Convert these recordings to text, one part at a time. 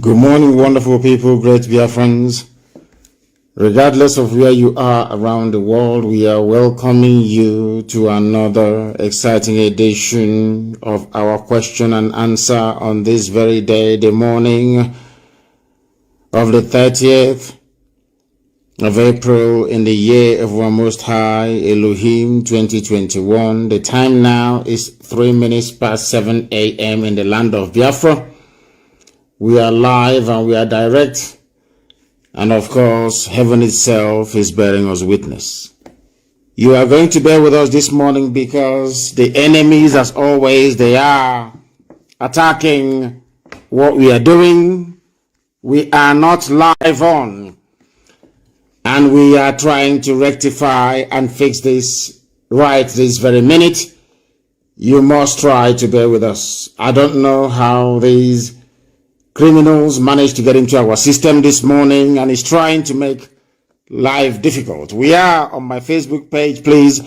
Good morning, wonderful people, great Biafrans. Regardless of where you are around the world, we are welcoming you to another exciting edition of our question and answer on this very day, the morning of the 30th of April in the year of our Most High, Elohim 2021. The time now is 3 minutes past 7 a.m. in the land of Biafra. We are live and we are direct. And of course, heaven itself is bearing us witness. You are going to bear with us this morning because the enemies, as always, they are attacking what we are doing. We are not live on. And we are trying to rectify and fix this right this very minute. You must try to bear with us. I don't know how these criminals managed to get into our system this morning and is trying to make life difficult. We are on my Facebook page, please.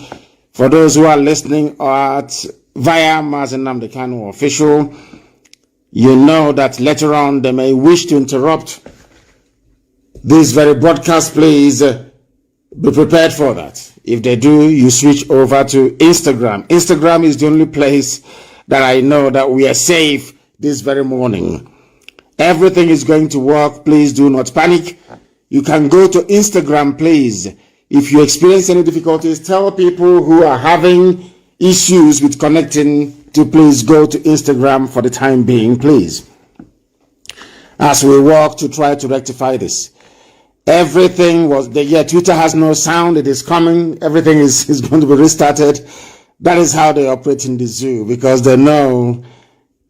For those who are listening via Mazi Nnamdi Kanu official, you know that later on they may wish to interrupt this very broadcast. Please be prepared for that. If they do, you switch over to Instagram. Instagram is the only place that I know that we are safe this very morning. Everything is going to work. Please do not panic. You can go to Instagram, please. If you experience any difficulties, tell people who are having issues with connecting to please go to Instagram for the time being, please. As we work to try to rectify this. Everything was there. Twitter has no sound. It is coming. Everything is going to be restarted. That is how they operate in the zoo, because they know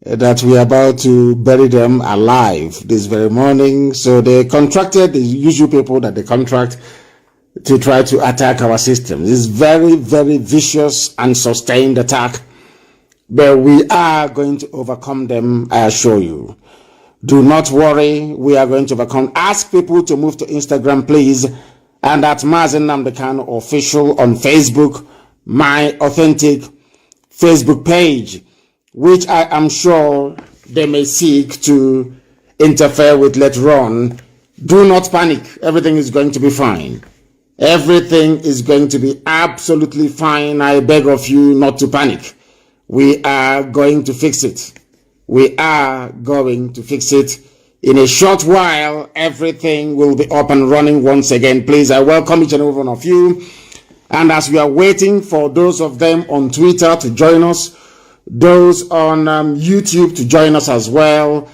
that we are about to bury them alive this very morning. So they contracted the usual people that they contract to try to attack our system. This is very, very vicious and sustained attack, but we are going to overcome them, I assure you. Do not worry, we are going to overcome. Ask people to move to Instagram, please, and at Mazi Nnamdi Kanu official on Facebook, my authentic Facebook page, which I am sure they may seek to interfere with later on. Do not panic. Everything is going to be fine. Everything is going to be absolutely fine. I beg of you not to panic. We are going to fix it. We are going to fix it. In a short while, everything will be up and running once again. Please, I welcome each and every one of you. And as we are waiting for those of them on Twitter to join us, those on YouTube to join us as well,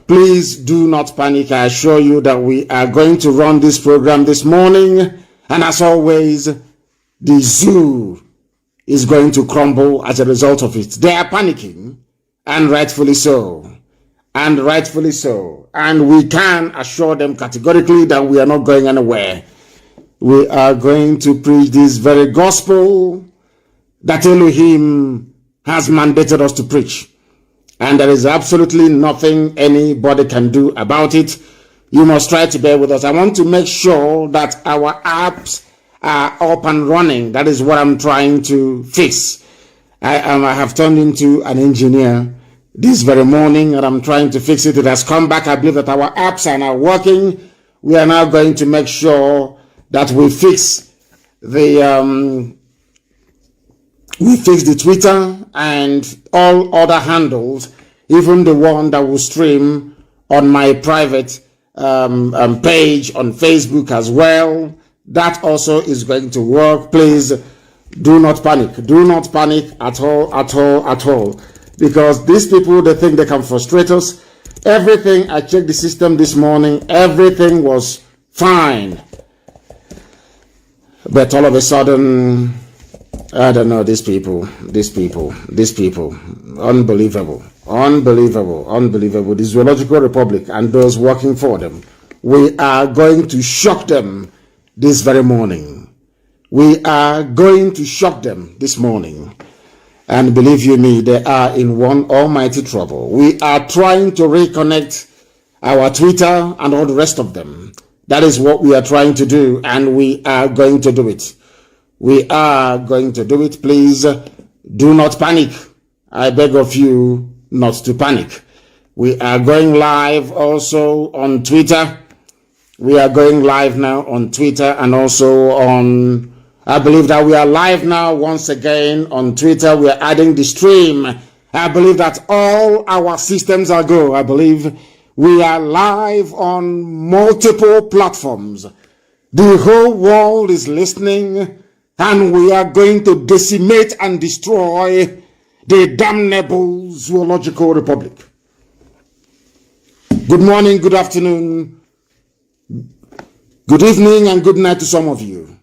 please do not panic. I assure you that we are going to run this program this morning, and as always, the zoo is going to crumble as a result of it. They are panicking, and rightfully so, and we can assure them categorically that we are not going anywhere. We are going to preach this very gospel that Elohim has mandated us to preach, and there is absolutely nothing anybody can do about it. You must try to bear with us. I want to make sure that our apps are up and running. That is what I'm trying to fix. I have turned into an engineer this very morning, and I'm trying to fix it. It has come back. I believe that our apps are now working. We are now going to make sure that we fix the Twitter and all other handles, even the one that will stream on my private page on Facebook as well. That also is going to work. Please do not panic. Do not panic at all. Because these people, they think they can frustrate us. Everything, I checked the system this morning, everything was fine. But all of a sudden, I don't know, these people, unbelievable. The Zoological Republic and those working for them. We are going to shock them this very morning. We are going to shock them this morning. And believe you me, they are in one almighty trouble. We are trying to reconnect our Twitter and all the rest of them. That is what we are trying to do, and we are going to do it. We are going to do it. Please do not panic. I beg of you not to panic. We are going live also on Twitter. We are going live now on Twitter and also on, I believe that we are live now once again on Twitter. We are adding the stream. I believe that all our systems are go. I believe we are live on multiple platforms. The whole world is listening, and we are going to decimate and destroy the damnable zoological republic. Good morning, good afternoon, good evening, and good night to some of you.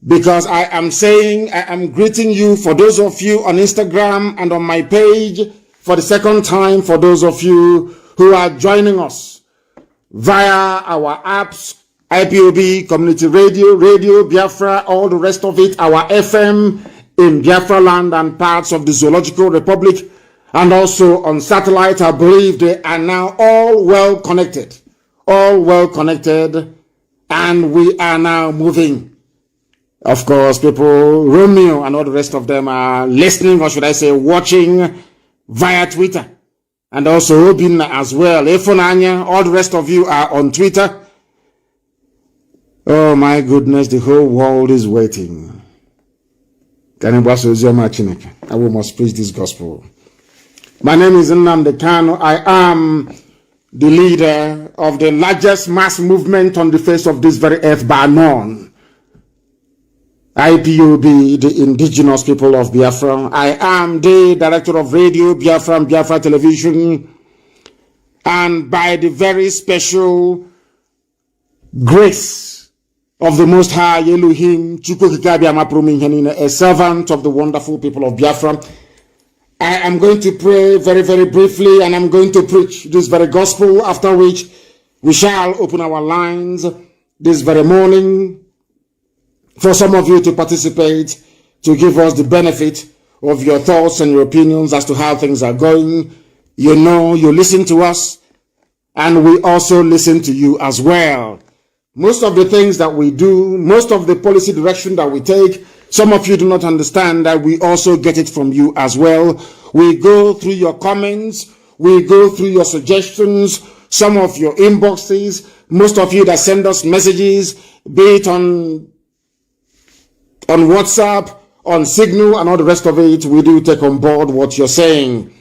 Because I am greeting you, for those of you on Instagram and on my page for the second time, for those of you who are joining us via our apps, IPOB, Community Radio, Radio Biafra, all the rest of it, our FM in Biafra land and parts of the Zoological Republic, and also on satellite. I believe they are now all well connected, and we are now moving. Of course, people, Romeo and all the rest of them are listening, or should I say watching via Twitter, and also Robin as well. Efonanya, all the rest of you are on Twitter. Oh my goodness, the whole world is waiting. I must preach this gospel. My name is Nnamdi Kanu. I am the leader of the largest mass movement on the face of this very earth by none. IPOB, the indigenous people of Biafra. I am the director of Radio Biafra and Biafra Television. And by the very special grace of the Most High Elohim, a servant of the wonderful people of Biafra, I am going to pray very, very briefly, and I'm going to preach this very gospel, after which we shall open our lines this very morning for some of you to participate, to give us the benefit of your thoughts and your opinions as to how things are going. You know, you listen to us, and we also listen to you as well. Most of the things that we do, most of the policy direction that we take, some of you do not understand that we also get it from you as well. We go through your comments, we go through your suggestions, some of your inboxes, most of you that send us messages, be it on WhatsApp, on Signal, and all the rest of it. We do take on board what you're saying.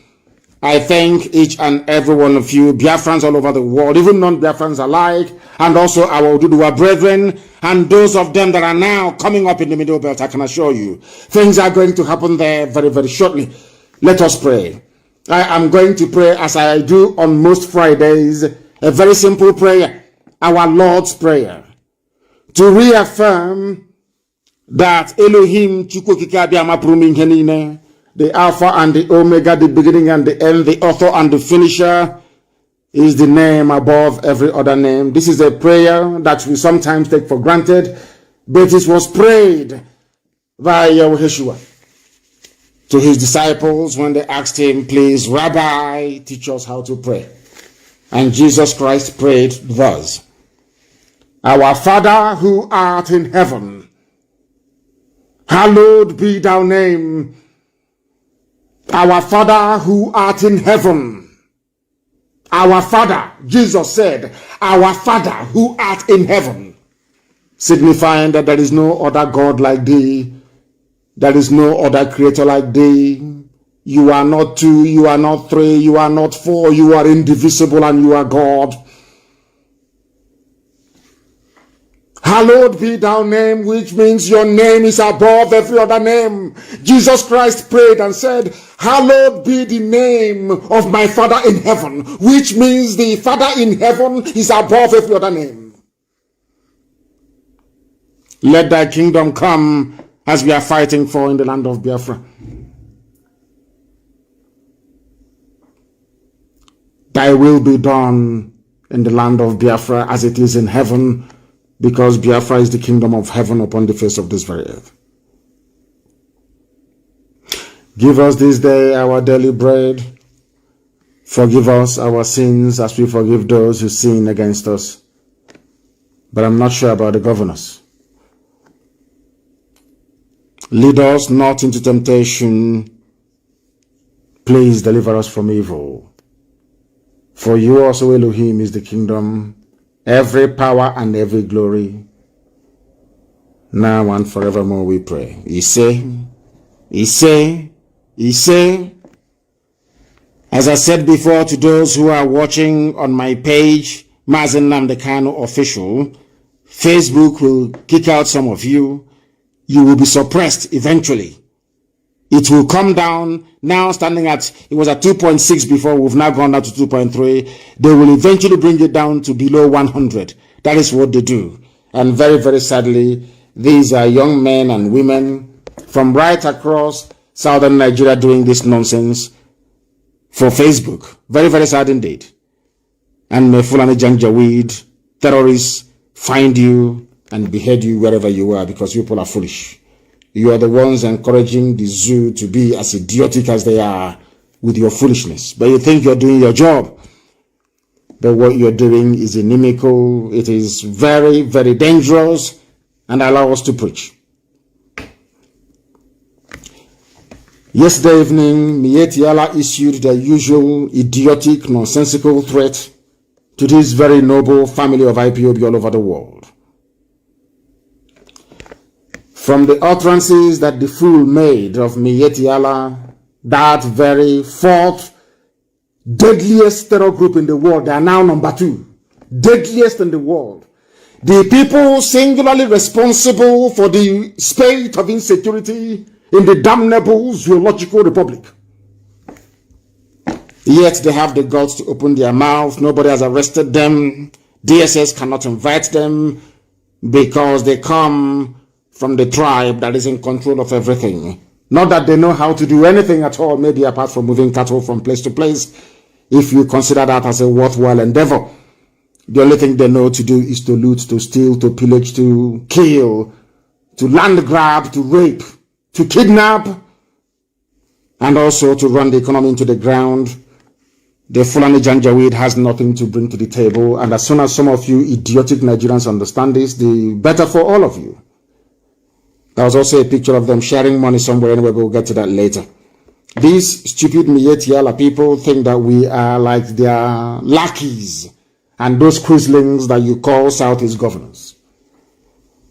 I thank each and every one of you, Biafrans all over the world, even non-Biafrans alike, and also our Ududua brethren, and those of them that are now coming up in the Middle Belt. I can assure you, things are going to happen there very, very shortly. Let us pray. I am going to pray, as I do on most Fridays, a very simple prayer, our Lord's Prayer, to reaffirm that Elohim the Alpha and the Omega, the beginning and the end, the author and the finisher, is the name above every other name. This is a prayer that we sometimes take for granted, but it was prayed by Yeshua to his disciples when they asked him, please, Rabbi, teach us how to pray. And Jesus Christ prayed thus: Our Father who art in heaven, hallowed be thy name. Our Father who art in heaven. Our Father, Jesus said, our Father who art in heaven, signifying that there is no other God like thee. There is no other creator like thee. You are not two, you are not three, you are not four, you are indivisible and you are God. Hallowed be thy name, which means your name is above every other name. Jesus Christ prayed and said, hallowed be the name of my Father in heaven, which means the Father in heaven is above every other name. Let thy kingdom come, as we are fighting for in the land of Biafra. Thy will be done in the land of Biafra as it is in heaven, because Biafra is the kingdom of heaven upon the face of this very earth. Give us this day our daily bread. Forgive us our sins as we forgive those who sin against us. But I'm not sure about the governors. Lead us not into temptation. Please deliver us from evil. For you also, Elohim, is the kingdom, every power and every glory, now and forevermore we pray. He say, as I said before to those who are watching on my page, Mazi Nnamdi Kanu Official, Facebook will kick out some of you. You will be suppressed eventually. It will come down, now standing at, it was at 2.6 before, we've now gone down to 2.3. They will eventually bring it down to below 100. That is what they do. And very, very sadly, these are young men and women from right across southern Nigeria doing this nonsense for Facebook. Very, very sad indeed. And may Fulani Janjaweed terrorists find you and behead you wherever you are, because you people are foolish. You are the ones encouraging the zoo to be as idiotic as they are with your foolishness. But you think you're doing your job. But what you're doing is inimical. It is very, very dangerous, and allow us to preach. Yesterday evening, Mietiala issued the usual idiotic, nonsensical threat to this very noble family of IPOB all over the world. From the utterances that the fool made of Mietiala, that very fourth deadliest terror group in the world, they are now number 2, deadliest in the world. The people singularly responsible for the spate of insecurity in the damnable Zoological Republic. Yet they have the guts to open their mouth. Nobody has arrested them. DSS cannot invite them because they come from the tribe that is in control of everything. Not that they know how to do anything at all, maybe apart from moving cattle from place to place, if you consider that as a worthwhile endeavor. The only thing they know to do is to loot, to steal, to pillage, to kill, to land grab, to rape, to kidnap, and also to run the economy into the ground. The Fulani Janjaweed has nothing to bring to the table, and as soon as some of you idiotic Nigerians understand this, the better for all of you. There was also a picture of them sharing money somewhere, anyway, we'll get to that later. These stupid Mietiala people think that we are like their lackeys and those quislings that you call Southeast governors.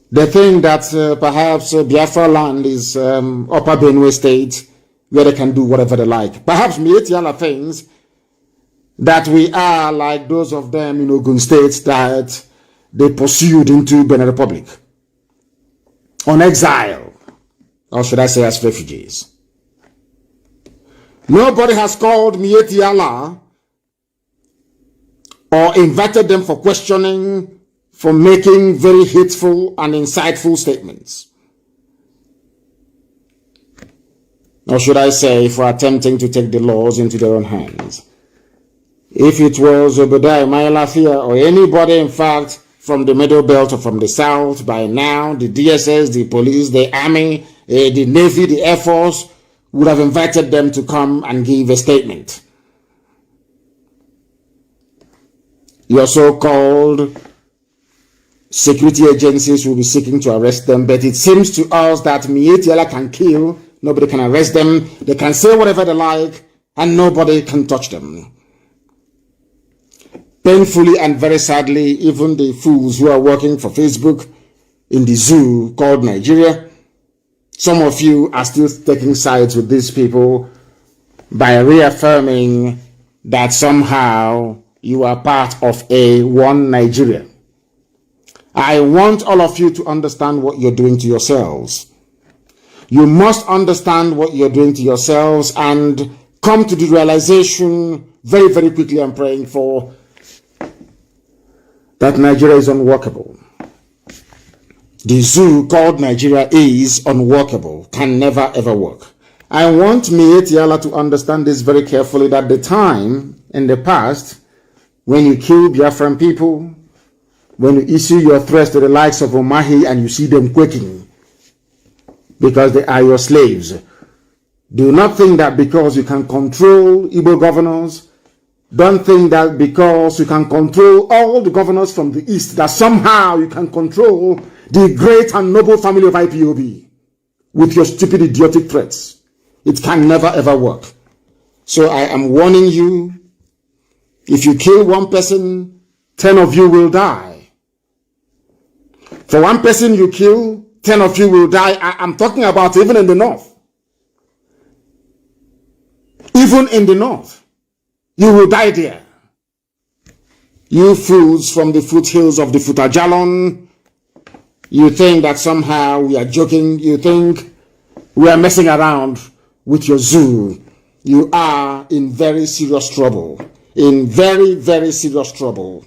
They think that perhaps Biafra land is Upper Benue State, where they can do whatever they like. Perhaps Mietiala thinks that we are like those of them in Ogun State that they pursued into Benin Republic on exile, or should I say as refugees. Nobody has called Mietiala or invited them for questioning, for making very hateful and insightful statements. Or should I say, for attempting to take the laws into their own hands. If it was Obadiah Mailafia or anybody, in fact, from the Middle Belt or from the South, by now, the DSS, the police, the army, the Navy, the Air Force would have invited them to come and give a statement. Your so-called security agencies will be seeking to arrest them, but it seems to us that Mietiala can kill, nobody can arrest them, they can say whatever they like, and nobody can touch them. Painfully and very sadly, even the fools who are working for Facebook in the zoo called Nigeria, some of you are still taking sides with these people by reaffirming that somehow you are part of a one Nigeria. I want all of you to understand what you're doing to yourselves. You must understand what you're doing to yourselves and come to the realization very, very quickly, I'm praying for, that Nigeria is unworkable. The zoo called Nigeria is unworkable, can never ever work. I want Mietiala to understand this very carefully, that the time in the past when you kill Biafran people, when you issue your threats to the likes of Omahi and you see them quaking because they are your slaves, do not think that because you can control Igbo governors, don't think that because you can control all the governors from the east, that somehow you can control the great and noble family of IPOB with your stupid, idiotic threats. It can never ever work. So I am warning you, If you kill one person, 10 of you will die. For one person you kill, 10 of you will die. I'm talking about even in the north. Even in the north, you will die there. You fools from the foothills of the Futajalon, you think that somehow we are joking. You think we are messing around with your zoo. You are in very serious trouble. In very, very serious trouble.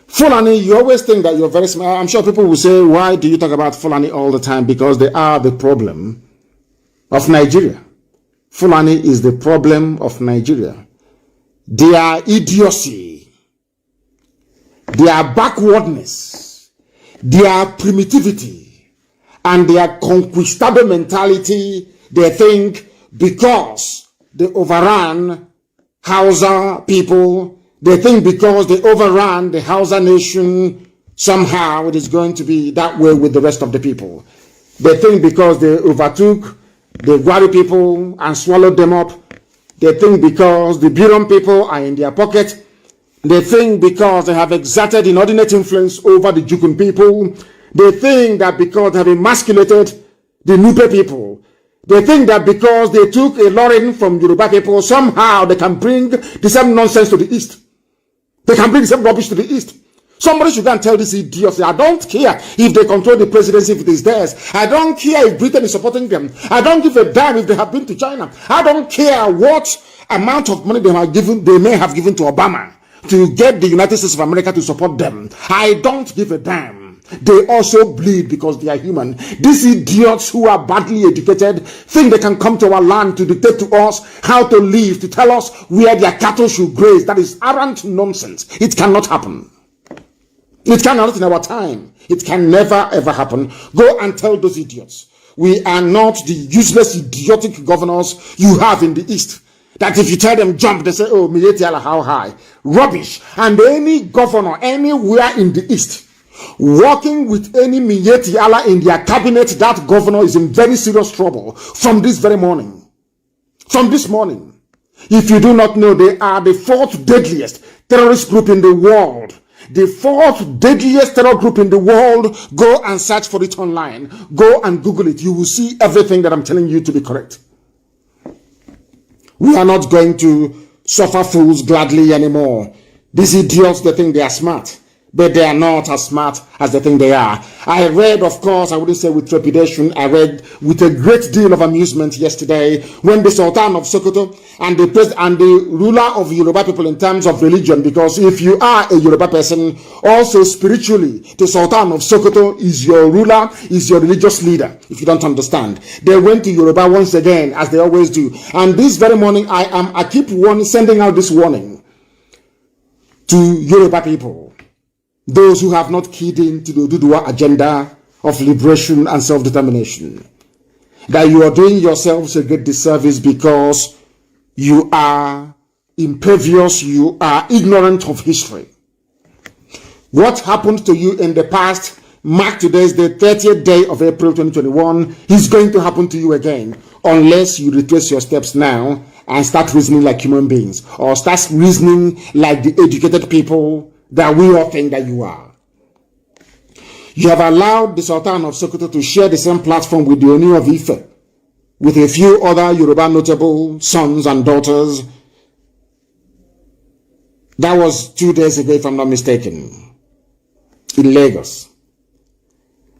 Fulani, you always think that you're very smart. I'm sure people will say, why do you talk about Fulani all the time? Because they are the problem of Nigeria. Fulani is the problem of Nigeria. Their idiocy, their backwardness, their primitivity, and their conquistador mentality, they think because they overran Hausa people, they think because they overran the Hausa nation, somehow it is going to be that way with the rest of the people. They think because they overtook the Gwari people and swallowed them up. They think because the Biron people are in their pocket. They think because they have exerted inordinate influence over the Jukun people. They think that because they have emasculated the Nupe people. They think that because they took a Lauren from Yoruba people, somehow they can bring the same nonsense to the East. They can bring the same rubbish to the East. Somebody should go and tell this idiot, I don't care if they control the presidency, if it is theirs. I don't care if Britain is supporting them. I don't give a damn if they have been to China. I don't care what amount of money they may have given to Obama to get the United States of America to support them. I don't give a damn. They also bleed because they are human. These idiots who are badly educated think they can come to our land to dictate to us how to live, to tell us where their cattle should graze. That is arrant nonsense. It cannot happen. It cannot in our time. It can never ever happen. Go and tell those idiots. We are not the useless, idiotic governors you have in the East. That if you tell them jump, they say, oh, Miyetiala, how high? Rubbish. And any governor anywhere in the East working with any Miyetiala in their cabinet, that governor is in very serious trouble from this very morning. From this morning. If you do not know, they are the fourth deadliest terrorist group in the world. The fourth deadliest terror group in the world. Go and search for it online. Go and Google it. You will see everything that I'm telling you to be correct. We are not going to suffer fools gladly anymore. These idiots, they think they are smart, but they are not as smart as they think they are. I read, of course, I wouldn't say with trepidation, I read with a great deal of amusement yesterday when the Sultan of Sokoto and the ruler of Yoruba people in terms of religion, because if you are a Yoruba person, also spiritually, the Sultan of Sokoto is your ruler, is your religious leader, if you don't understand. They went to Yoruba once again, as they always do. And this very morning, I keep sending out this warning to Yoruba people. Those who have not keyed into the Oduduwa agenda of liberation and self-determination, that you are doing yourselves a great disservice because you are impervious, you are ignorant of history. What happened to you in the past, mark today is the 30th day of April 2021, is going to happen to you again, unless you retrace your steps now and start reasoning like human beings, or start reasoning like the educated people that we all think that you are. You have allowed the Sultan of Sokoto to share the same platform with the Oni of Ife, with a few other Yoruba notable sons and daughters. That was 2 days ago, if I'm not mistaken, in Lagos.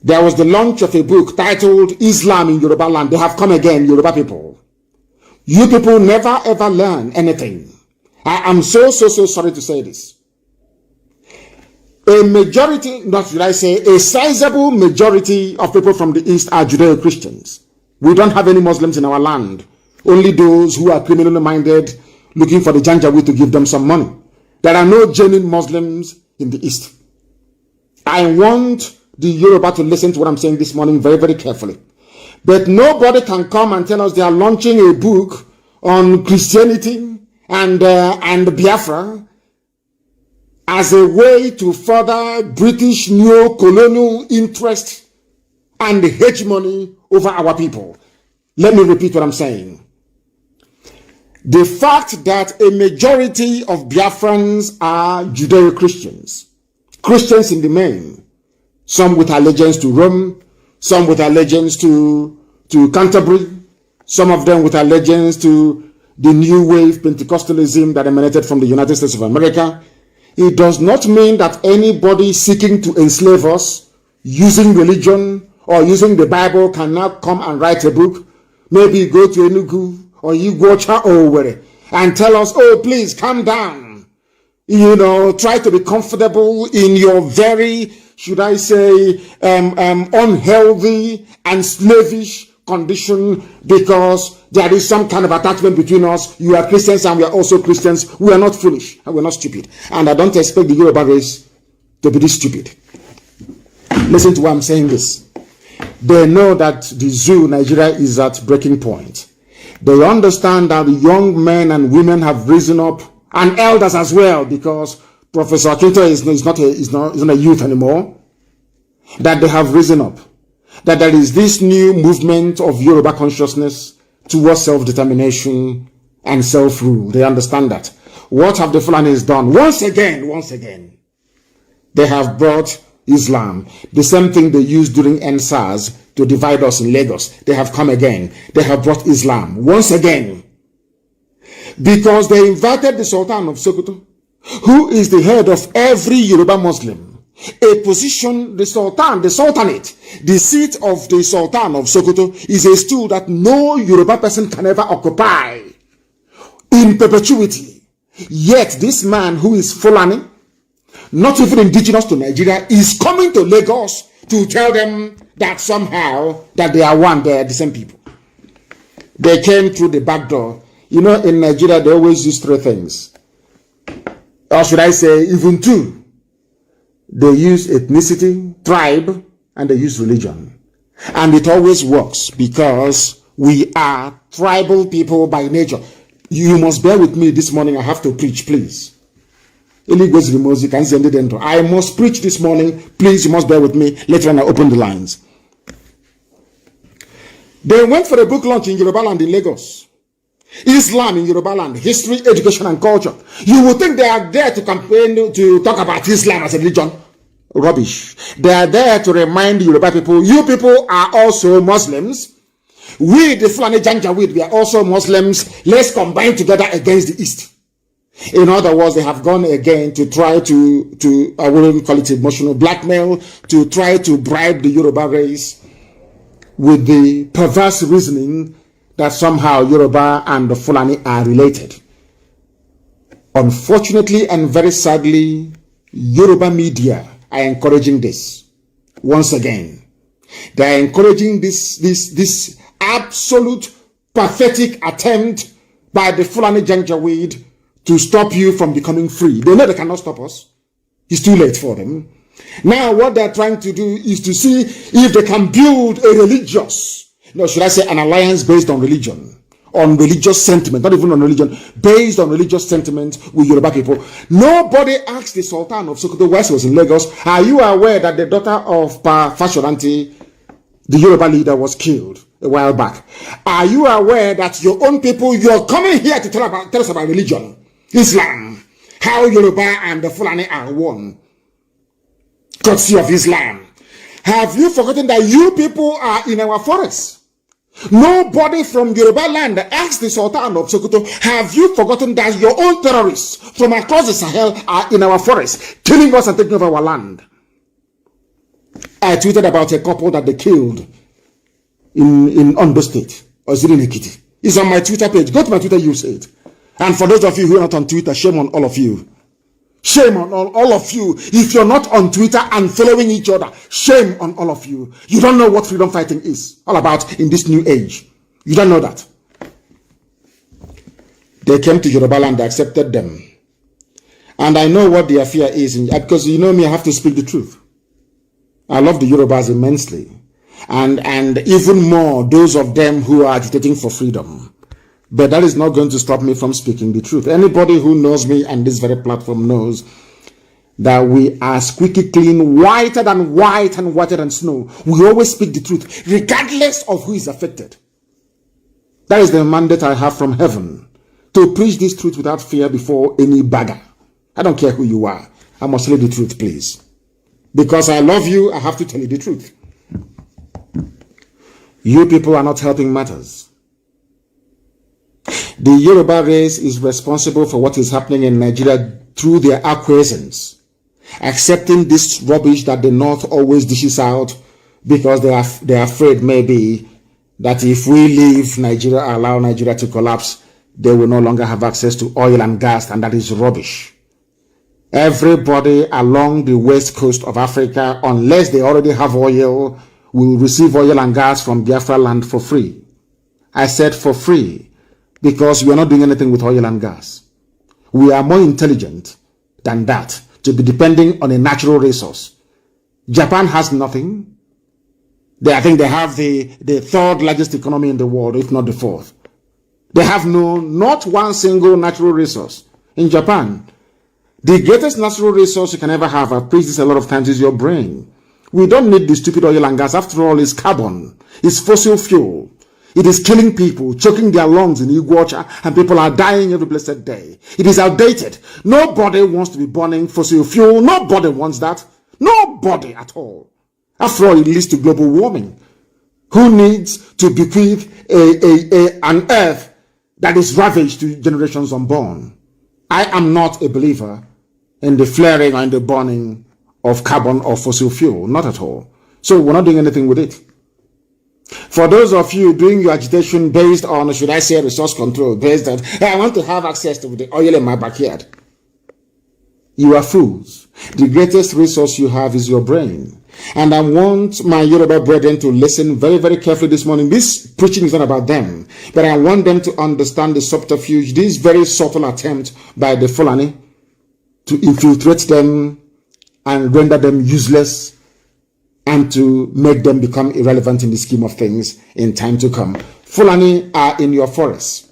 There was the launch of a book titled Islam in Yoruba Land. They have come again, Yoruba people. You people never ever learn anything. I am so sorry to say this. A majority, not should I say, a sizable majority of people from the East are Judeo-Christians. We don't have any Muslims in our land. Only those who are criminally minded, looking for the Janjaweed to give them some money. There are no genuine Muslims in the East. I want the Yoruba to listen to what I'm saying this morning very, very carefully. But nobody can come and tell us they are launching a book on Christianity and Biafra as a way to further British neo-colonial interest and hegemony over our people. Let me repeat what I'm saying. The fact that a majority of Biafrans are Judeo-Christians, Christians in the main, some with allegiance to Rome, some with allegiance to Canterbury, some of them with allegiance to the new wave Pentecostalism that emanated from the United States of America. It does not mean that anybody seeking to enslave us using religion or using the Bible can now come and write a book, maybe go to Enugu or Iguacha or where, and tell us, oh, please calm down. You know, try to be comfortable in your very, should I say, unhealthy and slavish condition because there is some kind of attachment between us. You are Christians and we are also Christians. We are not foolish and we are not stupid. And I don't expect the Yoruba race to be this stupid. Listen to why I'm saying this. They know that the zoo, Nigeria, is at breaking point. They understand that young men and women have risen up, and elders as well, because Professor Akinto is not a youth anymore. That they have risen up. That there is this new movement of Yoruba consciousness towards self-determination and self-rule. They understand that. What have the Fulanis done? Once again, they have brought Islam, the same thing they used during NSAS to divide us in Lagos. They have come again. They have brought Islam once again because they invited the Sultan of Sokoto, who is the head of every Yoruba Muslim, a position, the Sultanate, the seat of the Sultan of Sokoto is a stool that no Yoruba person can ever occupy in perpetuity. Yet this man who is Fulani, not even indigenous to Nigeria, is coming to Lagos to tell them that somehow that they are one, they are the same people. They came through the back door. You know, in Nigeria, they always use three things. Or should I say, even two. They use ethnicity, tribe, and they use religion. And it always works because we are tribal people by nature. You must bear with me this morning. I have to preach, please. I must preach this morning. Please, you must bear with me. Later on, I open the lines. They went for a book launch in Yoruba land in Lagos. Islam in Yoruba land, history, education, and culture. You would think they are there to campaign, to talk about Islam as a religion. Rubbish. They are there to remind Yoruba people, you people are also Muslims. We, the Fulani Janjaweed, we are also Muslims. Let's combine together against the East. In other words, they have gone again to try to I wouldn't call it emotional blackmail, to try to bribe the Yoruba race with the perverse reasoning that somehow Yoruba and the Fulani are related. Unfortunately and very sadly, Yoruba media are encouraging this. Once again, they are encouraging this absolute pathetic attempt by the Fulani Janjaweed to stop you from becoming free. They know they cannot stop us. It's too late for them. Now what they're trying to do is to see if they can build a religious, should I say an alliance based on religion, on religious sentiment, not even on religion, based on religious sentiment with Yoruba people. Nobody asked the Sultan of Sokoto while he was in Lagos, are you aware that the daughter of Pa Fashoranti, the Yoruba leader, was killed a while back? Are you aware that your own people, you're coming here to tell us about religion? Islam, how Yoruba and the Fulani are one, courtesy of Islam. Have you forgotten that you people are in our forests? Nobody from Yoruba land asked the Sultan of Sokoto, have you forgotten that your own terrorists from across the Sahel are in our forests, killing us and taking over our land? I tweeted about a couple that they killed in Ondo State, or is it in Ekiti? It's on my Twitter page. Go to my Twitter, you'll see it. And for those of you who are not on Twitter, shame on all of you. Shame on all of you. If you're not on Twitter and following each other, shame on all of you. You don't know what freedom fighting is all about in this new age. You don't know that. They came to Yoruba land, they accepted them. And I know what their fear is, because you know me, I have to speak the truth. I love the Yorubas immensely. And even more, those of them who are agitating for freedom. But that is not going to stop me from speaking the truth. Anybody who knows me and this very platform knows that we are squeaky clean, whiter than white and whiter than snow. We always speak the truth, regardless of who is affected. That is the mandate I have from heaven, to preach this truth without fear before any bagger. I don't care who you are. I must tell you the truth, please. Because I love you, I have to tell you the truth. You people are not helping matters. The Yoruba race is responsible for what is happening in Nigeria through their acquiescence, accepting this rubbish that the North always dishes out because they are afraid maybe that if we leave Nigeria, allow Nigeria to collapse, they will no longer have access to oil and gas, and that is rubbish. Everybody along the west coast of Africa, unless they already have oil, will receive oil and gas from Biafra land for free. I said for free, because we are not doing anything with oil and gas. We are more intelligent than that to be depending on a natural resource. Japan has nothing. I think they have the third largest economy in the world, if not the fourth. They have not one single natural resource. In Japan, the greatest natural resource you can ever have, I've preached this a lot of times, is your brain. We don't need the stupid oil and gas. After all, it's carbon. It's fossil fuel. It is killing people, choking their lungs in Iguacha, and people are dying every blessed day. It is outdated. Nobody wants to be burning fossil fuel. Nobody wants that. Nobody at all. After all, it leads to global warming. Who needs to bequeath an earth that is ravaged to generations unborn? I am not a believer in the flaring or in the burning of carbon or fossil fuel. Not at all. So we're not doing anything with it. For those of you doing your agitation based on, should I say, resource control, based on, hey, I want to have access to the oil in my backyard. You are fools. The greatest resource you have is your brain. And I want my Yoruba brethren to listen very, very carefully this morning. This preaching is not about them, but I want them to understand the subterfuge, this very subtle attempt by the Fulani to infiltrate them and render them useless and to make them become irrelevant in the scheme of things in time to come. Fulani are in your forests,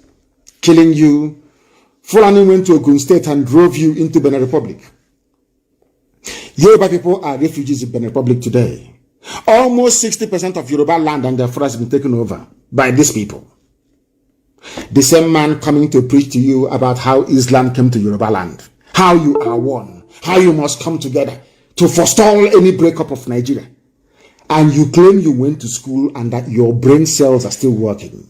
killing you. Fulani went to Ogun State and drove you into Benin Republic. Yoruba people are refugees in Benin Republic today. Almost 60% of Yoruba land and their forests have been taken over by these people. The same man coming to preach to you about how Islam came to Yoruba land, how you are one, how you must come together to forestall any breakup of Nigeria. And you claim you went to school and that your brain cells are still working.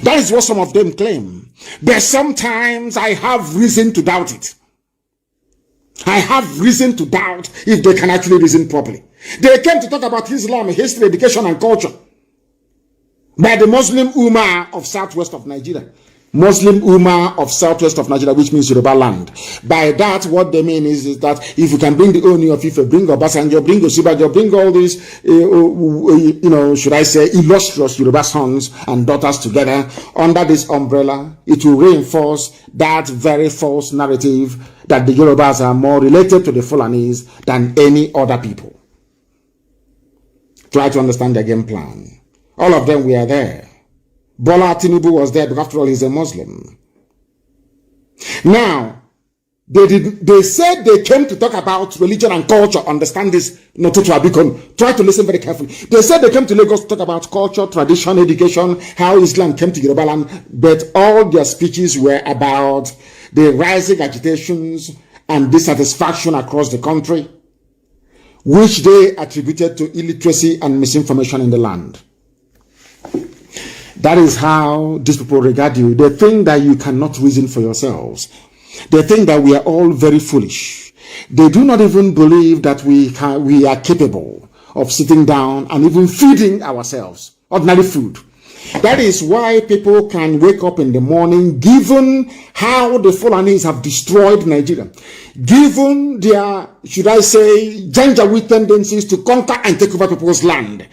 That is what some of them claim. But sometimes I have reason to doubt it. I have reason to doubt if they can actually reason properly. They came to talk about Islam, history, education, and culture by the Muslim Ummah of southwest of Nigeria. Muslim Ummah of southwest of Nigeria, which means Yoruba land. By that, what they mean is that if you can bring the Oni of Ife, bring Obasanjo, bring Osibajo, bring all these, should I say, illustrious Yoruba sons and daughters together under this umbrella, it will reinforce that very false narrative that the Yorubas are more related to the Fulanis than any other people. Try to understand their game plan. All of them were there. Bola Tinubu was there, but after all, he's a Muslim. Now, they said they came to talk about religion and culture. Understand this, not to Abikon. Try to listen very carefully. They said they came to Lagos to talk about culture, tradition, education, how Islam came to Yoruba land, but all their speeches were about the rising agitations and dissatisfaction across the country, which they attributed to illiteracy and misinformation in the land. That is how these people regard you. They think that you cannot reason for yourselves. They think that we are all very foolish. They do not even believe that we are capable of sitting down and even feeding ourselves ordinary food. That is why people can wake up in the morning, given how the Fulanis have destroyed Nigeria, given their, should I say, Janjaweed tendencies to conquer and take over people's land.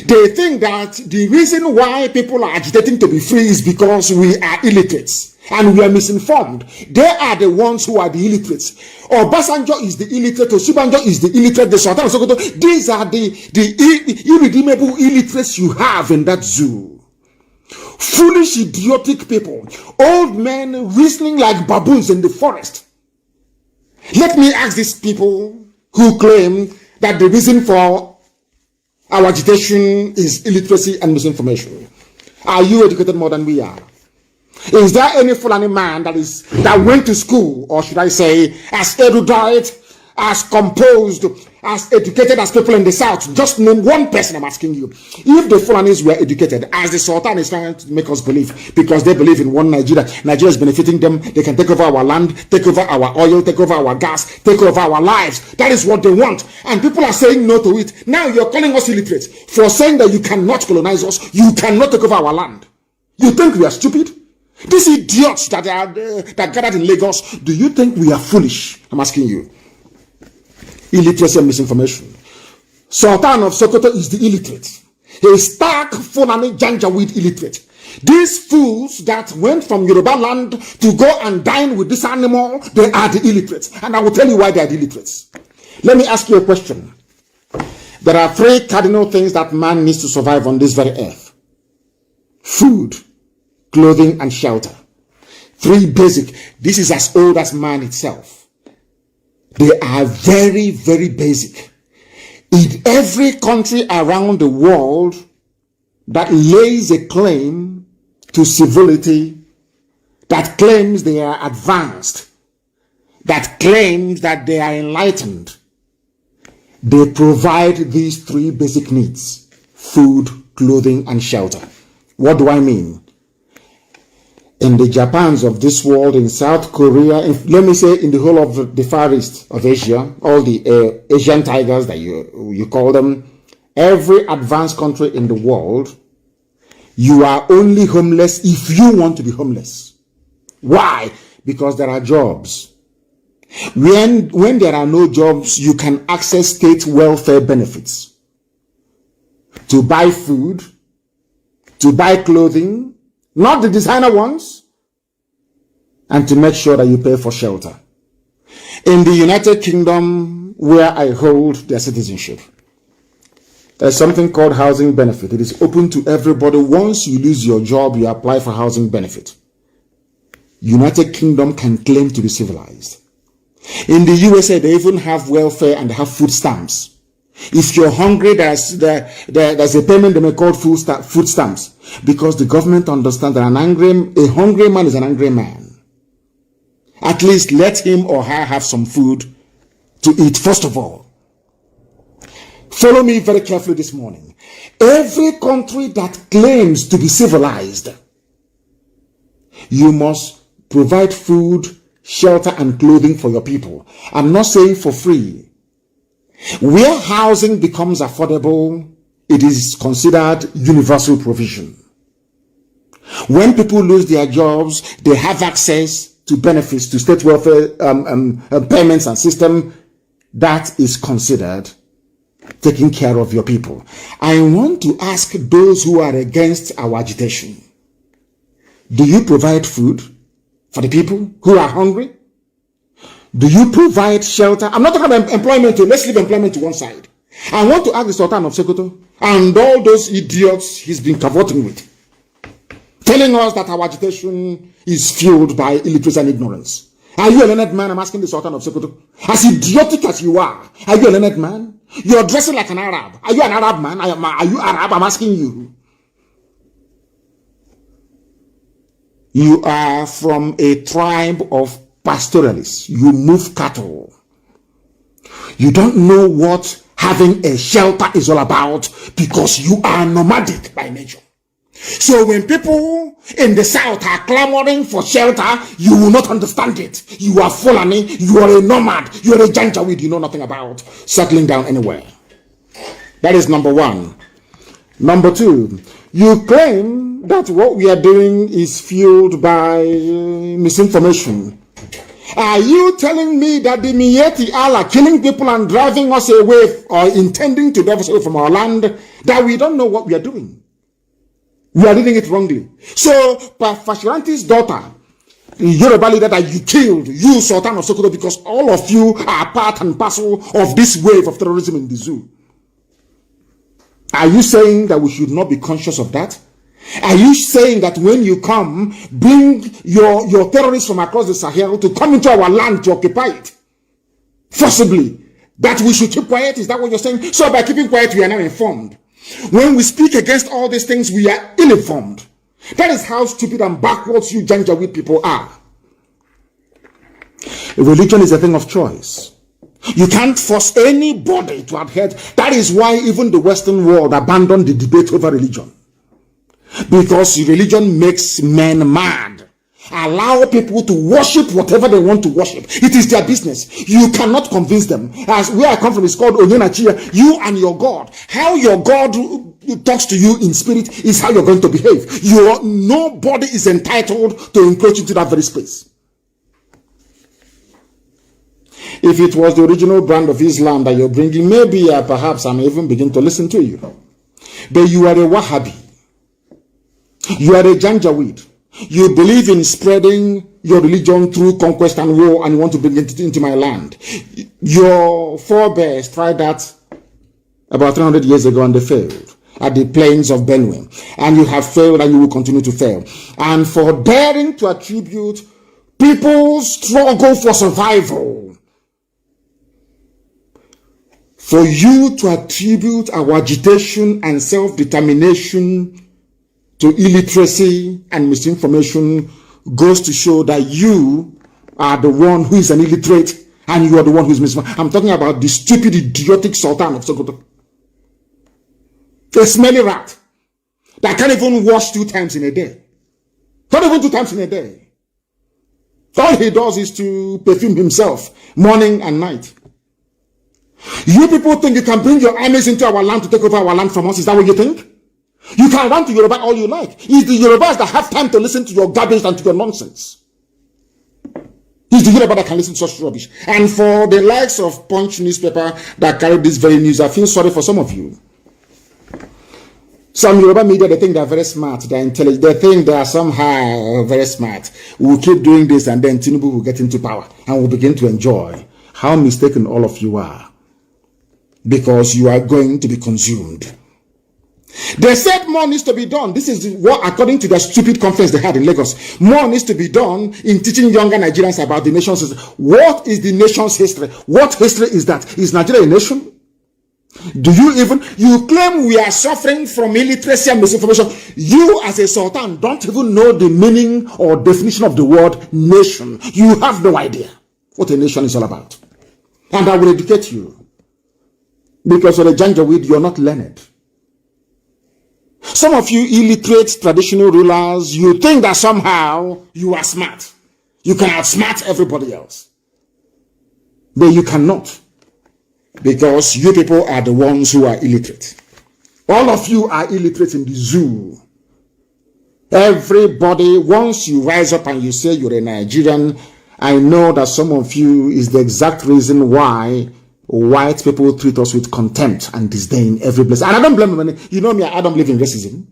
They think that the reason why people are agitating to be free is because we are illiterates and we are misinformed. They are the ones who are the illiterates. Obasanjo is the illiterate, Osibanjo is the illiterate, the Sultan of Sokoto. These are the irredeemable illiterates you have in that zoo. Foolish, idiotic people. Old men reasoning like baboons in the forest. Let me ask these people who claim that the reason for our agitation is illiteracy and misinformation. Are you educated more than we are? Is there any Fulani man that went to school, or should I say, as erudite, as composed, as educated as people in the South? Just name one person, I'm asking you. If the Fulanis were educated, as the Sultan is trying to make us believe, because they believe in one Nigeria, Nigeria is benefiting them, they can take over our land, take over our oil, take over our gas, take over our lives. That is what they want. And people are saying no to it. Now you're calling us illiterate for saying that you cannot colonize us, you cannot take over our land. You think we are stupid? These idiots that gathered in Lagos, do you think we are foolish? I'm asking you. Illiteracy and misinformation. Sultan of Sokoto is the illiterate. He is stark Fulani Janjaweed illiterate. These fools that went from Yoruba land to go and dine with this animal, they are the illiterates. And I will tell you why they are the illiterates. Let me ask you a question. There are 3 cardinal things that man needs to survive on this very earth. Food, clothing, and shelter. 3 basic. This is as old as man itself. They are very, very basic. In every country around the world that lays a claim to civility, that claims they are advanced, that claims that they are enlightened, they provide these 3 basic needs: food, clothing, and shelter. What do I mean? In the Japans of this world, in South Korea, let me say in the whole of the Far East of Asia, all the Asian tigers that you call them, every advanced country in the world, you are only homeless if you want to be homeless. Why? Because there are jobs. When there are no jobs, you can access state welfare benefits to buy food, to buy clothing, not the designer ones, and to make sure that you pay for shelter. In the United Kingdom, where I hold their citizenship, there's something called housing benefit. It is open to everybody. Once you lose your job, you apply for housing benefit. United Kingdom can claim to be civilized. In the USA, they even have welfare and they have food stamps. If you're hungry, there's a payment they may call food stamps, because the government understands that a hungry man is an angry man. At least let him or her have some food to eat first of all. Follow me very carefully this morning. Every country that claims to be civilized, you must provide food, shelter, and clothing for your people. I'm not saying for free. Where housing becomes affordable, it is considered universal provision. When people lose their jobs, they have access to benefits, to state welfare payments and system. That is considered taking care of your people. I want to ask those who are against our agitation, do you provide food for the people who are hungry? Do you provide shelter? I'm not talking about employment. Let's leave employment to one side. I want to ask the Sultan of Sokoto and all those idiots he's been cavorting with, telling us that our agitation is fueled by illiteracy and ignorance. Are you a learned man? I'm asking the Sultan of Sokoto. As idiotic as you are you a learned man? You're dressing like an Arab. Are you an Arab man? Are you Arab? I'm asking you. You are from a tribe of pastoralists. You move cattle. You don't know what having a shelter is all about because you are nomadic by nature. So when people in the South are clamoring for shelter, you will not understand it. You are Fulani, you are a nomad, you are a Janjaweed, you know nothing about settling down anywhere. That is number one. Number two, you claim that what we are doing is fueled by misinformation. Are you telling me that the Miyetti are killing people and driving us away or intending to drive us away from our land, that we don't know what we are doing? We are reading it wrongly. So, Fashiranti's daughter, the Yoruba leader that you killed, you Sultan of Sokoto, because all of you are part and parcel of this wave of terrorism in the zoo. Are you saying that we should not be conscious of that? Are you saying that when you come, bring your terrorists from across the Sahel to come into our land to occupy it? Forcibly. That we should keep quiet? Is that what you're saying? So by keeping quiet, we are now informed. When we speak against all these things, we are ill-informed. That is how stupid and backwards you Janjaweed people are. Religion is a thing of choice. You can't force anybody to adhere. That is why even the Western world abandoned the debate over religion. Because religion makes men mad. Allow people to worship whatever they want to worship. It is their business. You cannot convince them. As where I come from is called Onyenachia. You and your God. How your God talks to you in spirit is how you're going to behave. Nobody is entitled to encroach into that very space. If it was the original brand of Islam that you're bringing, maybe perhaps I may even begin to listen to you. But you are a Wahhabi. You are a Janjaweed. You believe in spreading your religion through conquest and war, and you want to bring it into my land. Your forebears tried that about 300 years ago and they failed at the plains of Benue. And you have failed and you will continue to fail. And for daring to attribute people's struggle for survival, for you to attribute our agitation and self-determination to illiteracy and misinformation goes to show that you are the one who is an illiterate and you are the one who is misinformed. I'm talking about the stupid, idiotic Sultan of Sokoto. A smelly rat that can't even wash 2 times in a day. Not even 2 times in a day. All he does is to perfume himself morning and night. You people think you can bring your armies into our land to take over our land from us? Is that what you think? You can run to Yoruba all you like. It's the Yorubas that have time to listen to your garbage and to your nonsense. It's the Yoruba that can listen to such rubbish. And for the likes of Punch newspaper that carry this very news, I feel sorry for some of you. Some Yoruba media, they think they're very smart, they're intelligent, they think they are somehow very smart. We'll keep doing this and then Tinubu will get into power and we'll begin to enjoy. How mistaken all of you are. Because you are going to be consumed. They said more needs to be done. This is what, according to the stupid conference they had in Lagos, more needs to be done in teaching younger Nigerians about the nation's history. What is the nation's history? What history is that? Is Nigeria a nation? Do you claim we are suffering from illiteracy and misinformation? You as a sultan don't even know the meaning or definition of the word nation. You have no idea what a nation is all about. And I will educate you. Because for a Janjaweed, you're not learned. Some of you illiterate traditional rulers, you think that somehow you are smart. You can outsmart everybody else. But you cannot. Because you people are the ones who are illiterate. All of you are illiterate in the zoo. Everybody, once you rise up and you say you're a Nigerian, I know that some of you is the exact reason why white people treat us with contempt and disdain every place. And I don't blame them. You know me, I don't believe in racism.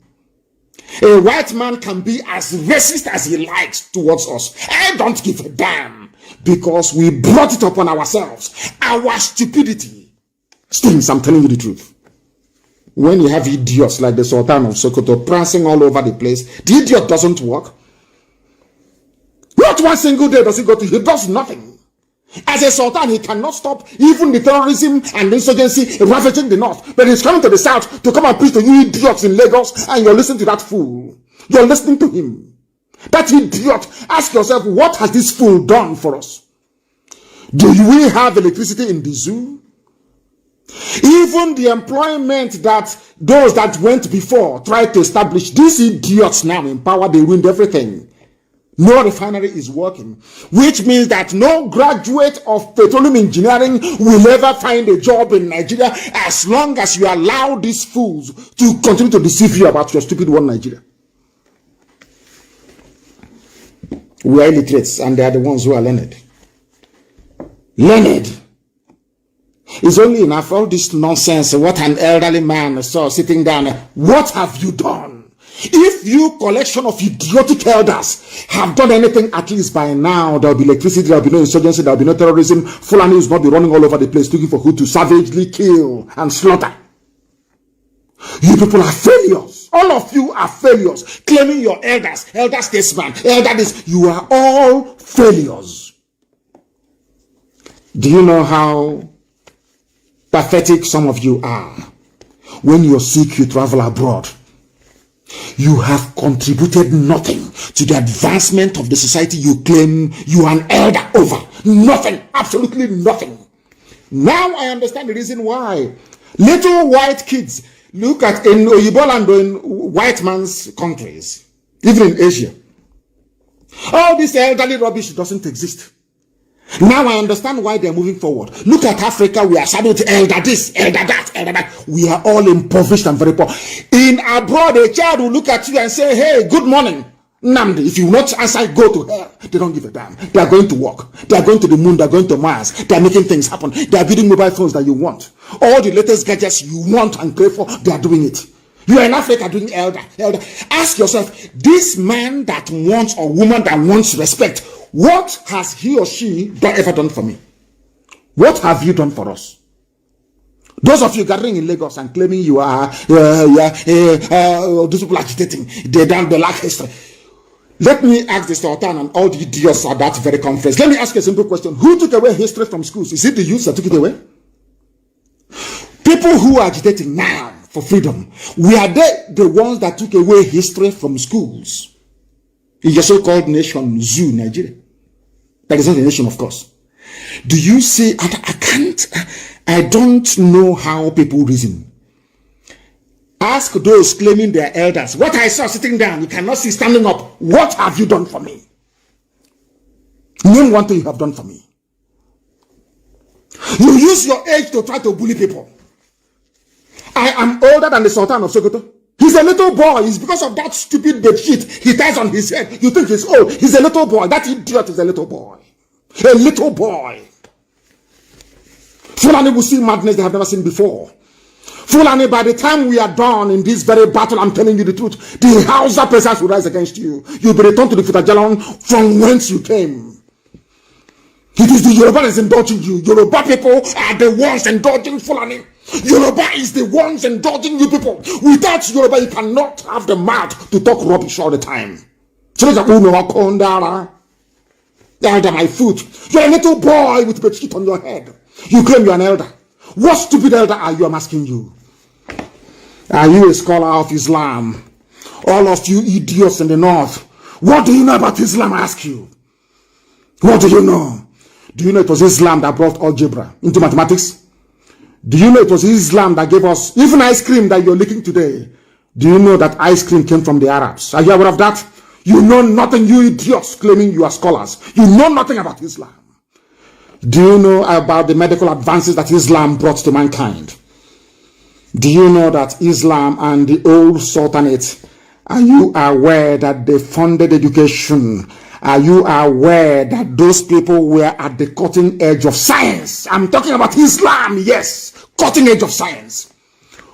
A white man can be as racist as he likes towards us. I don't give a damn. Because we brought it upon ourselves. Our stupidity stinks, I'm telling you the truth. When you have idiots like the Sultan of Sokoto prancing all over the place, the idiot doesn't work. Not one single day does he go to, he does nothing. As a sultan, he cannot stop even the terrorism and insurgency ravaging the north. But he's coming to the south to come and preach to you idiots in Lagos, and you're listening to that fool. You're listening to him. That idiot. Ask yourself, what has this fool done for us? Do we have electricity in the zoo? Even the employment that those that went before tried to establish, these idiots now in power, they ruined everything. No refinery is working, which means that no graduate of petroleum engineering will ever find a job in Nigeria as long as you allow these fools to continue to deceive you about your stupid one Nigeria. We are illiterates and they are the ones who are learned. Learned. It's only enough all this nonsense. What an elderly man saw sitting down. What have you done? If you collection of idiotic elders have done anything, at least by now, there will be electricity, there will be no insurgency, there will be no terrorism. Fulani will not be running all over the place looking for who to savagely kill and slaughter. You people are failures. All of you are failures. Claiming your elders, elder statesman, elder this, you are all failures. Do you know how pathetic some of you are? When you're sick, you travel abroad. You have contributed nothing to the advancement of the society you claim you are an elder over. Nothing. Absolutely nothing. Now I understand the reason why little white kids look at in Oyibo land or in white man's countries, even in Asia. All this elderly rubbish doesn't exist. Now I understand why they're moving forward. Look at Africa, we are saddled with elder this, elder that, elder that. We are all impoverished and very poor. In abroad, a child will look at you and say, hey, good morning, Nnamdi. If you not answer, go to hell. They don't give a damn. They are going to work. They are going to the moon. They are going to Mars. They are making things happen. They are building mobile phones that you want. All the latest gadgets you want and pray for, they are doing it. You are in Africa doing elder. Ask yourself, this man that wants or woman that wants respect, what has he or she ever done for me? What have you done for us? Those of you gathering in Lagos and claiming you are those people agitating, they lack history. Let me ask the Sultan and all the idiots at that very conference. Let me ask you a simple question. Who took away history from schools? Is it the youth that took it away? People who are agitating now for freedom, were they the ones that took away history from schools? In your so-called nation, zoo, Nigeria. That is not a nation, of course. Do you see? I don't know how people reason. Ask those claiming they are elders. What I saw sitting down, you cannot see standing up. What have you done for me? Name one thing you have done for me. You use your age to try to bully people. I am older than the Sultan of Sokoto. He's a little boy. It's because of that stupid bed sheet he ties on his head. You think he's old. He's a little boy. That idiot is a little boy. A little boy. Fulani will see madness they have never seen before. Fulani, by the time we are done in this very battle, I'm telling you the truth, the Hausa peasants will rise against you. You'll be returned to the Futajalon from whence you came. It is the Yoruba that is indulging you. Yoruba people are the ones indulging Fulani. Yoruba is the ones indulging you people. Without Yoruba, you cannot have the mouth to talk rubbish all the time. Elder, my foot. You're a little boy with a sheet on your head. You claim you're an elder. What stupid elder are you? I'm asking you. Are you a scholar of Islam? All of you idiots in the north. What do you know about Islam? I ask you. What do you know? Do you know it was Islam that brought algebra into mathematics? Do you know it was Islam that gave us even ice cream that you're licking today? Do you know that ice cream came from the Arabs? Are you aware of that? You know nothing, you idiots claiming you are scholars. You know nothing about Islam. Do you know about the medical advances that Islam brought to mankind? Do you know that Islam and the old Sultanate, are you aware that they funded education? Are you aware that those people were at the cutting edge of science? I'm talking about Islam, yes, cutting edge of science.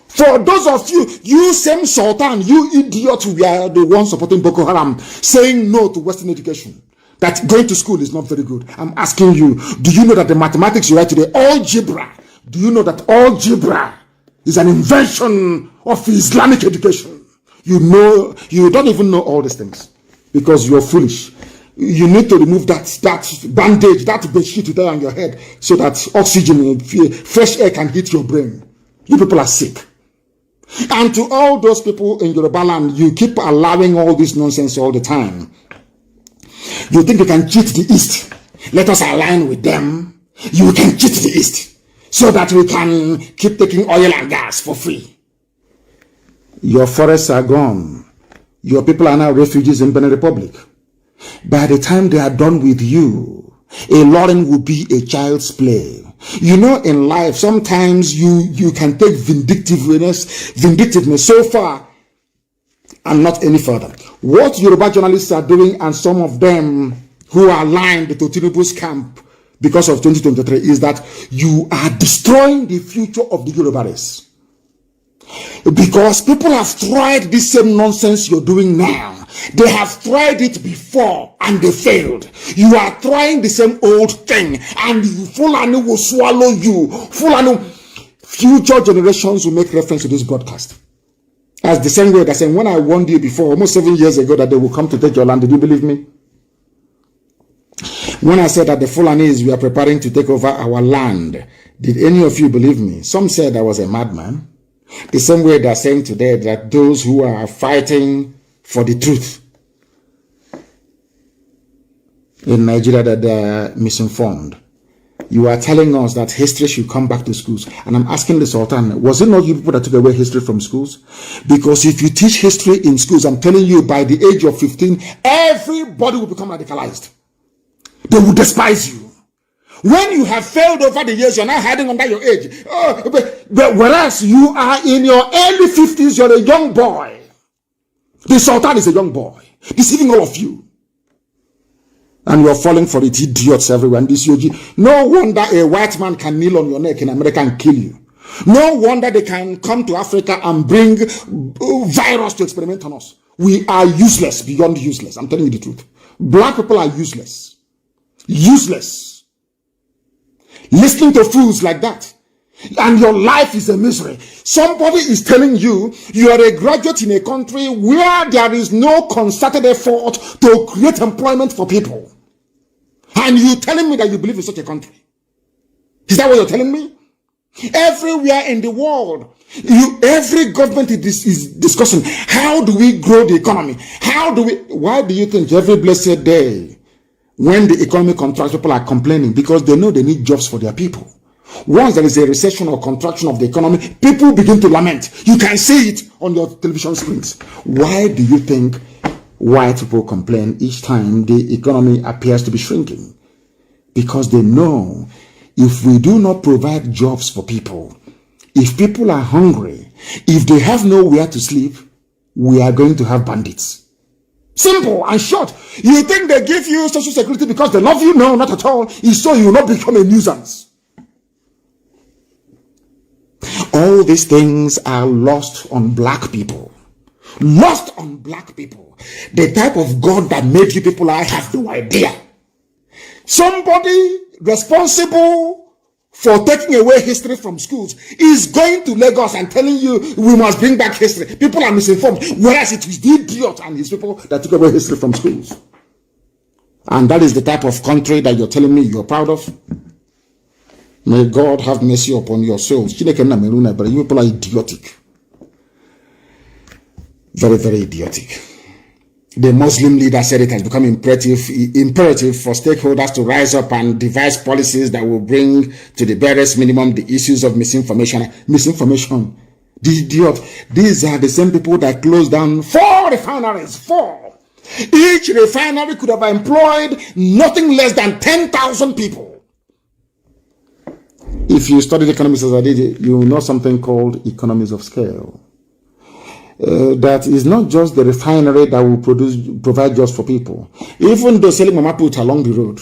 For those of you, you same Sultan, you idiots, we are the ones supporting Boko Haram, saying no to Western education. That going to school is not very good. I'm asking you, do you know that the mathematics you write today, algebra, do you know that algebra is an invention of Islamic education? You know, you don't even know all these things because you're foolish. You need to remove that bandage, that bedsheet you tie on your head so that oxygen, fresh air can hit your brain. You people are sick. And to all those people in Yoruba land, you keep allowing all this nonsense all the time. You think you can cheat the East. Let us align with them. You can cheat the East so that we can keep taking oil and gas for free. Your forests are gone. Your people are now refugees in Benin Republic. By the time they are done with you, a Lauren will be a child's play. You know, in life, sometimes you can take vindictiveness so far and not any further. What Yoruba journalists are doing, and some of them who are aligned to Tinubu's camp because of 2023, is that you are destroying the future of the Yoruba race. Because people have tried this same nonsense you're doing now. They have tried it before and they failed. You are trying the same old thing and Fulani will swallow you. Fulani, future generations will make reference to this broadcast. As the same way that saying, when I warned you before, almost 7 years ago, that they will come to take your land, did you believe me? When I said that the Fulanis were preparing to take over our land, did any of you believe me? Some said I was a madman. The same way they are saying today that those who are fighting for the truth in Nigeria, that they are misinformed. You are telling us that history should come back to schools. And I'm asking the Sultan, was it not you people that took away history from schools? Because if you teach history in schools, I'm telling you, by the age of 15, everybody will become radicalized. They will despise you. When you have failed over the years, you're now hiding under your age. But whereas you are in your early 50s, you're a young boy. The Sultan is a young boy, deceiving all of you. And you're falling for it, idiots everywhere. And this UG, no wonder a white man can kneel on your neck in America and kill you. No wonder they can come to Africa and bring virus to experiment on us. We are useless, beyond useless. I'm telling you the truth. Black people are useless. Useless. Listening to fools like that. And your life is a misery. Somebody is telling you, you are a graduate in a country where there is no concerted effort to create employment for people. And you telling me that you believe in such a country? Is that what you're telling me? Everywhere in the world, every government is discussing, how do we grow the economy? Why do you think every blessed day, when the economy contracts, people are complaining? Because they know they need jobs for their people. Once there is a recession or contraction of the economy, people begin to lament. You can see it on your television screens. Why do you think white people complain each time the economy appears to be shrinking? Because they know if we do not provide jobs for people, if people are hungry, if they have nowhere to sleep, we are going to have bandits. Simple and short. You think they give you social security because they love you? No, not at all. It's so you will not become a nuisance. All these things are lost on black people. Lost on black people. The type of God that made you people, I have no idea. Somebody responsible for taking away history from schools is going to Lagos and telling you we must bring back history. People are misinformed. Whereas it was the idiot and his people that took away history from schools. And that is the type of country that you're telling me you're proud of. May God have mercy upon your souls. But you people are idiotic. Very, very idiotic. The Muslim leader said it has become imperative for stakeholders to rise up and devise policies that will bring to the barest minimum the issues of misinformation. Misinformation. The idiot. These are the same people that closed down 4 refineries. 4. Each refinery could have employed nothing less than 10,000 people. If you studied economics as I did, you know something called economies of scale. That is not just the refinery that will provide jobs for people. Even those selling mama put along the road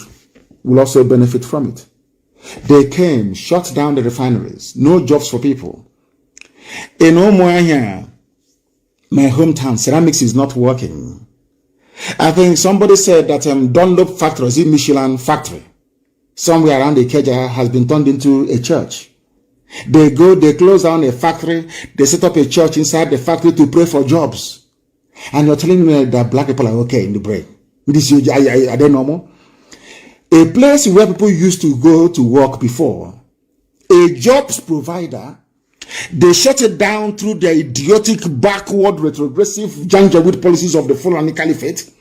will also benefit from it. They came, shut down the refineries, no jobs for people. In Omoya, my hometown, ceramics is not working. I think somebody said that Dunlop factory, is it Michelin factory, somewhere around the Ikeja has been turned into a church. They close down a factory, they set up a church inside the factory to pray for jobs. And you're telling me that black people are okay in the brain. Are they normal? A place where people used to go to work before, a jobs provider, they shut it down through the idiotic, backward, retrogressive, Janjaweed policies of the Fulani Caliphate.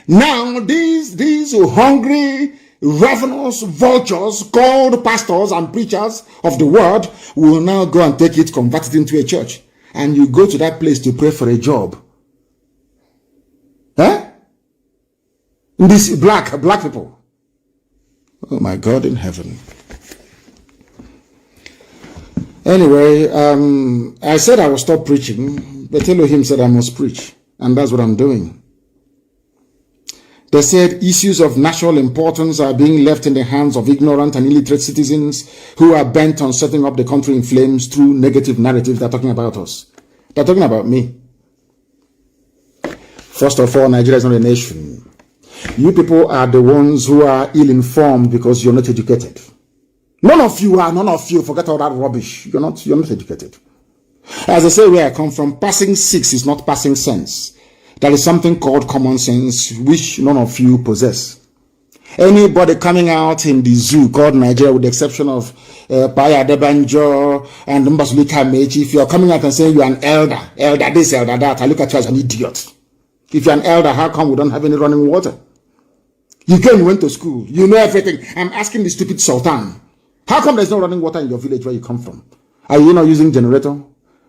Now, these hungry, ravenous vultures called pastors and preachers of the word will now go and take it, convert it into a church. And you go to that place to pray for a job. Huh? These black people. Oh my God in heaven. Anyway, I said I would stop preaching, but Elohim said I must preach. And that's what I'm doing. They said issues of national importance are being left in the hands of ignorant and illiterate citizens who are bent on setting up the country in flames through negative narratives. They're talking about us. They're talking about me. First of all, Nigeria is not a nation. You people are the ones who are ill-informed because you're not educated. None of you are, forget all that rubbish. You're not educated. As I say where I come from, passing 6 is not passing sense. There is something called common sense, which none of you possess. Anybody coming out in the zoo called Nigeria, with the exception of Paya Debanjo and Mbasulika Mechi, if you're coming out and saying you're an elder this, elder that, I look at you as an idiot. If you're an elder, how come we don't have any running water? You came, you went to school, you know everything. I'm asking the stupid Sultan, how come there's no running water in your village where you come from? Are you not using generator?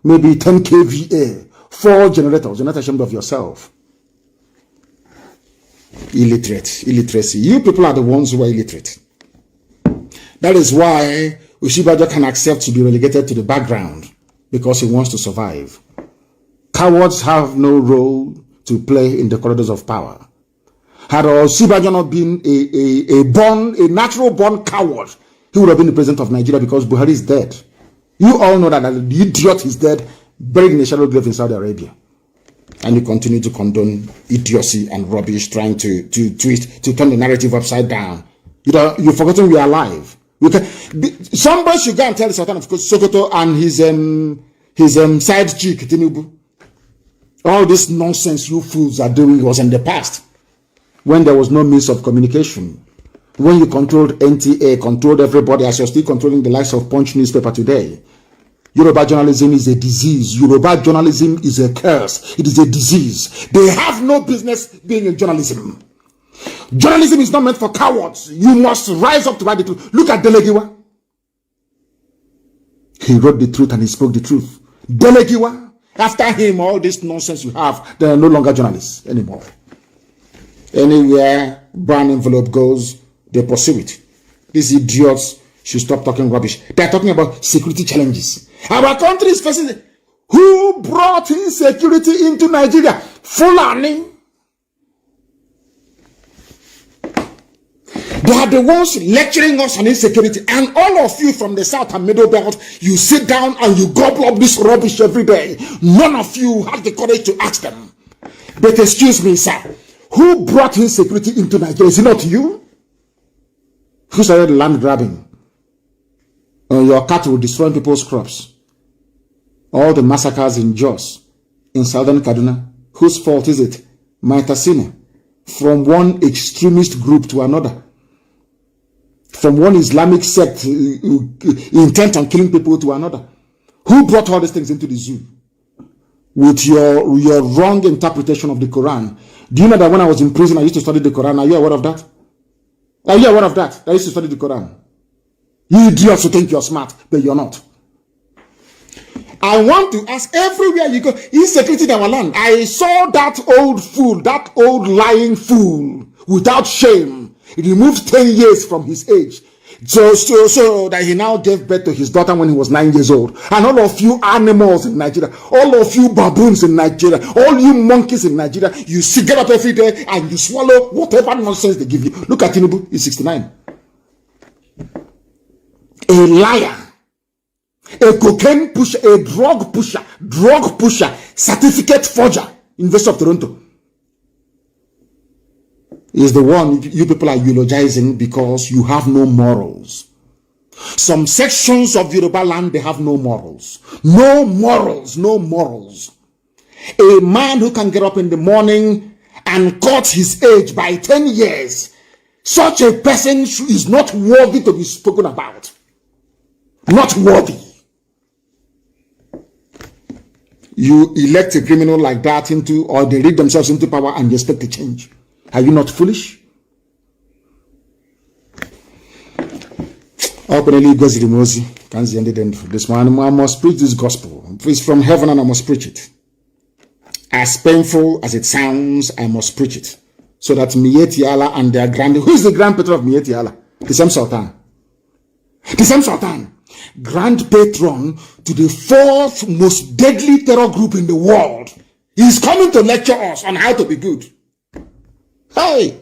Maybe 10 kVA, 4 generators. You're not ashamed of yourself. Illiteracy. You people are the ones who are illiterate. That is why Oshibajo can accept to be relegated to the background, because he wants to survive. Cowards have no role to play in the corridors of power. Had Oshibajo not been a natural born coward, he would have been the president of Nigeria, because Buhari is dead. You all know that the idiot is dead, buried in a shallow grave in Saudi Arabia. And you continue to condone idiocy and rubbish, trying to turn the narrative upside down. You've forgotten we are alive. Somebody should go and tell the Sultan of Sokoto and his side chick, Tinubu, all this nonsense you fools are doing was in the past, when there was no means of communication. When you controlled NTA, controlled everybody, as you're still controlling the likes of Punch newspaper today. Yoruba journalism is a disease. Yoruba journalism is a curse. It is a disease. They have no business being in journalism. Journalism is not meant for cowards. You must rise up to write the truth. Look at Delegiwa. He wrote the truth and he spoke the truth. Delegiwa. After him, all this nonsense you have, they are no longer journalists anymore. Anywhere brown envelope goes, they pursue it. These idiots should stop talking rubbish. They are talking about security challenges. Our country is facing. Who brought insecurity into Nigeria? Fulani. They are the ones lecturing us on insecurity. And all of you from the South and Middle Belt, you sit down and you gobble up this rubbish every day. None of you have the courage to ask them. But excuse me, sir. Who brought insecurity into Nigeria? Is it not you? Who started land grabbing? Your cattle destroying people's crops. All the massacres in Jos, in southern Kaduna. Whose fault is it? Maitasina. From one extremist group to another. From one Islamic sect intent on killing people to another. Who brought all these things into the zoo? With your wrong interpretation of the Quran. Do you know that when I was in prison, I used to study the Quran? Are you aware of that? Are you aware of that? I used to study the Quran. You idiots who think you're smart, but you're not. I want to ask, everywhere you go, insecurity in our land. I saw that old fool, that old lying fool, without shame. He removed 10 years from his age. So that he now gave birth to his daughter when he was 9 years old. And all of you animals in Nigeria, all of you baboons in Nigeria, all you monkeys in Nigeria, you get up every day and you swallow whatever nonsense they give you. Look at Tinubu, he's 69. A liar, a cocaine pusher, a drug pusher, certificate forger, University of Toronto, is the one you people are eulogizing because you have no morals. Some sections of Yoruba land, they have no morals. No morals, no morals. A man who can get up in the morning and cut his age by 10 years, such a person is not worthy to be spoken about. Not worthy. You elect a criminal like that into, or they rig themselves into power and you expect a change. Are you not foolish? Openly goes the Mazi. Can't see any end for this one. I must preach this gospel. It's from heaven and I must preach it. As painful as it sounds, I must preach it. So that Mieti Allah and their grand, who is the grand patron of Mieti Allah? The same Sultan. The same Sultan. Grand patron to the 4th most deadly terror group in the world. He is coming to lecture us on how to be good. Hey,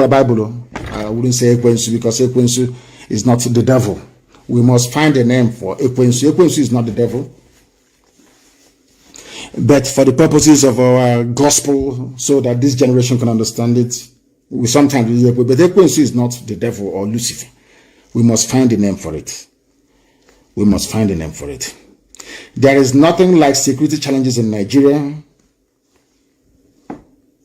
Bible. I wouldn't say Ekwensu because Ekwensu is not the devil. We must find a name for Ekwensu. Ekwensu is not the devil. But for the purposes of our gospel, so that this generation can understand it, we sometimes use it. But Ekwensu is not the devil or Lucifer. We must find a name for it. We must find a name for it. There is nothing like security challenges in Nigeria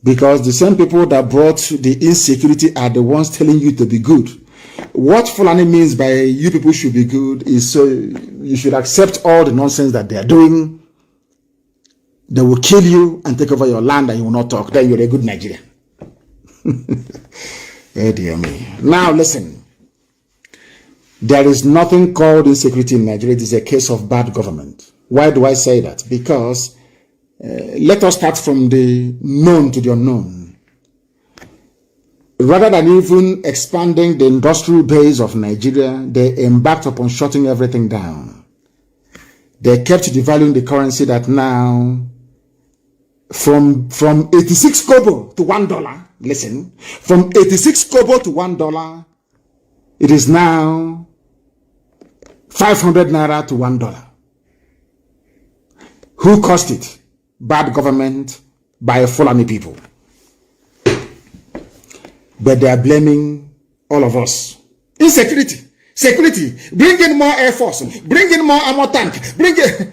Because the same people that brought the insecurity are the ones telling you to be good. What Fulani means by you people should be good is so you should accept all the nonsense that they are doing. They will kill you and take over your land and you will not talk. Then you're a good Nigerian. Oh dear me. Now listen. There is nothing called insecurity in Nigeria. It is a case of bad government. Why do I say that? Because let us start from the known to the unknown. Rather than even expanding the industrial base of Nigeria, they embarked upon shutting everything down. They kept devaluing the currency that now, from 86 kobo to $1, listen, from 86 kobo to $1, it is now 500 naira to $1. Who caused it? Bad government by Fulani people. But they are blaming all of us. Insecurity, security, bring in more air force, bring in more armor tank, bring in...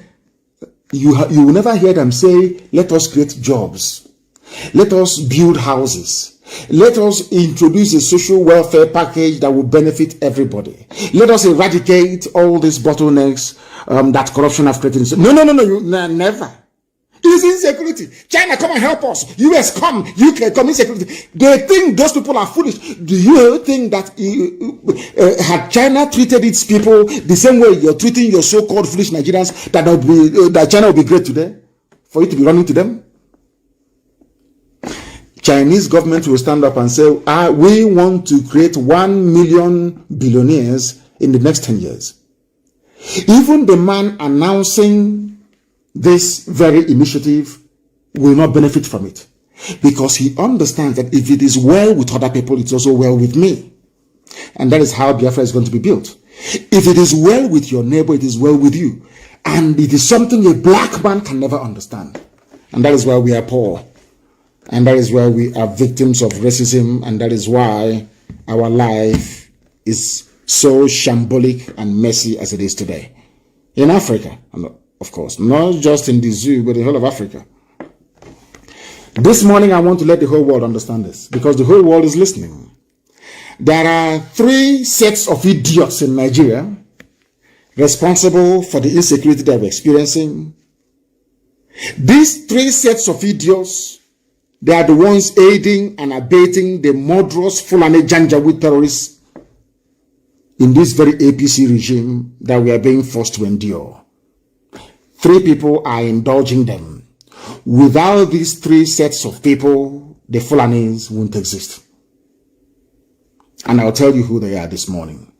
You will never hear them say, let us create jobs. Let us build houses. Let us introduce a social welfare package that will benefit everybody. Let us eradicate all these bottlenecks that corruption has created. No, never. It's insecurity. China, come and help us. US, come. UK, come. Insecurity. They think those people are foolish. Do you think that had China treated its people the same way you're treating your so-called foolish Nigerians, that China will be great today for you to be running to them? Chinese government will stand up and say, we want to create 1 million billionaires in the next 10 years. Even the man announcing this very initiative will not benefit from it, because he understands that if it is well with other people, it's also well with me. And that is how Biafra is going to be built. If it is well with your neighbor, it is well with you. And it is something a black man can never understand. And that is why we are poor. And that is why we are victims of racism. And that is why our life is so shambolic and messy as it is today. In Africa, of course, not just in the zoo, but the whole of Africa. This morning, I want to let the whole world understand this, because the whole world is listening. There are 3 sets of idiots in Nigeria responsible for the insecurity that we're experiencing. These 3 sets of idiots, they are the ones aiding and abating the murderous Fulani Janjaweed terrorists in this very APC regime that we are being forced to endure. 3 people are indulging them. Without these 3 sets of people, the Fulanis won't exist. And I'll tell you who they are this morning.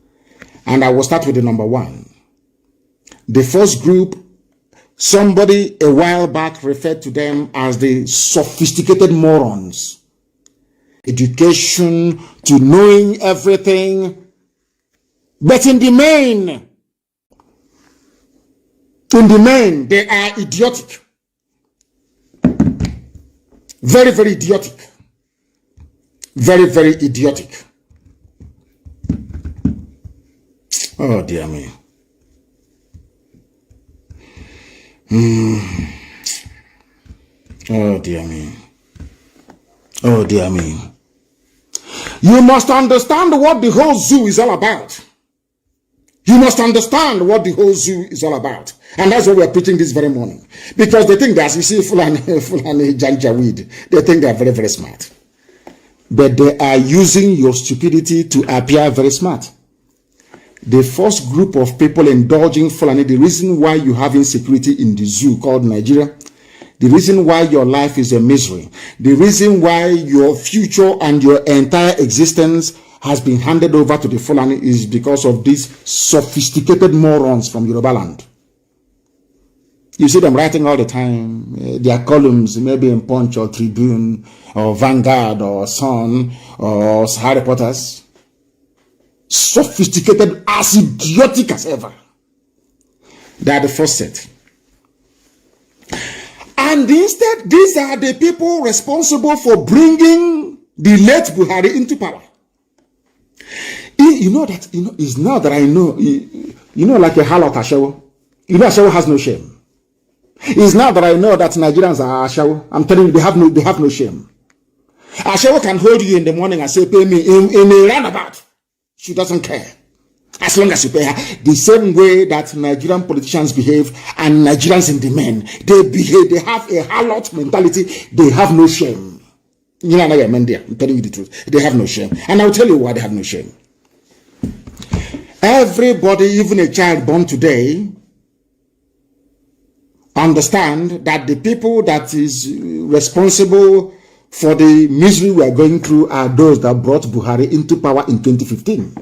And I will start with the number 1. The first group, somebody a while back referred to them as the sophisticated morons. Education to knowing everything. But in the main, they are idiotic. Very, very idiotic. Very, very idiotic. Oh, dear me. Oh, dear me. Oh, dear me. You must understand what the whole zoo is all about. You must understand what the whole zoo is all about. And that's what we're preaching this very morning. Because they think that, as you see, Fulani Janjaweed, they think they're very, very smart. But they are using your stupidity to appear very smart. The first group of people indulging Fulani, the reason why you have insecurity in the zoo called Nigeria, the reason why your life is a misery, the reason why your future and your entire existence has been handed over to the Fulani is because of these sophisticated morons from Yoruba land. You see them writing all the time, their columns, maybe in Punch or Tribune or Vanguard or Sun or Harry Potter's. Sophisticated, as idiotic as ever. They are the first set. And instead, these are the people responsible for bringing the late Buhari into power. It's now that I know, like a halot Ashawo. Ashawo has no shame. It's now that I know that Nigerians are Ashawo. I'm telling you, they have no shame. Ashewo can hold you in the morning and say, pay me in a roundabout. She doesn't care. As long as you pay her. The same way that Nigerian politicians behave and Nigerians in the men, they behave, they have a harlot mentality. They have no shame. You know, I'm telling you the truth. They have no shame. And I'll tell you why they have no shame. Everybody, even a child born today, understand that the people that is responsible for the misery we are going through are those that brought Buhari into power in 2015.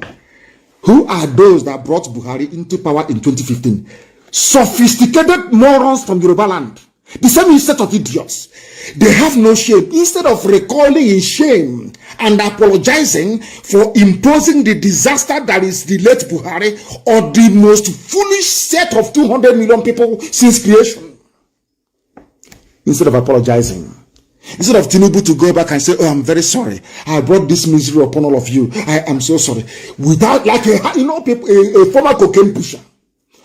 Who are those that brought Buhari into power in 2015? Sophisticated morons from Yoruba land. The same set of idiots. They have no shame. Instead of recoiling in shame and apologizing for imposing the disaster that is the late Buhari or the most foolish set of 200 million people since creation. Instead of apologizing. Instead of Tinubu to go back and say, oh, I'm very sorry. I brought this misery upon all of you. I am so sorry. Without, like, a former cocaine pusher.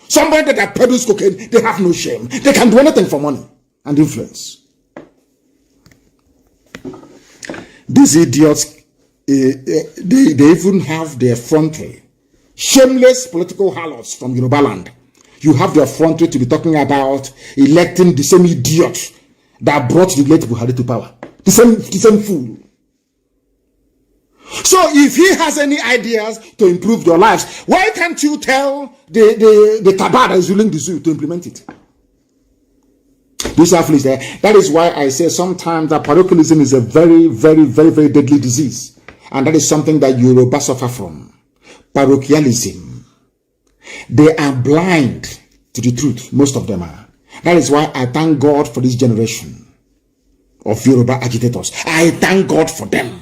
Somebody that peddles cocaine, they have no shame. They can do anything for money and influence. These idiots, they even have their effrontery. Shameless political harlots from Yoruba land. You have the effrontery to be talking about electing the same idiot that brought the late Buhari to power. The same fool. So if he has any ideas to improve your lives, why can't you tell the Kaba that is ruling the zoo to implement it? This is there. That is why I say sometimes that parochialism is a very, very, very, very deadly disease. And that is something that Yoruba suffer from. Parochialism. They are blind to the truth. Most of them are. That is why I thank God for this generation of Yoruba agitators. I thank God for them.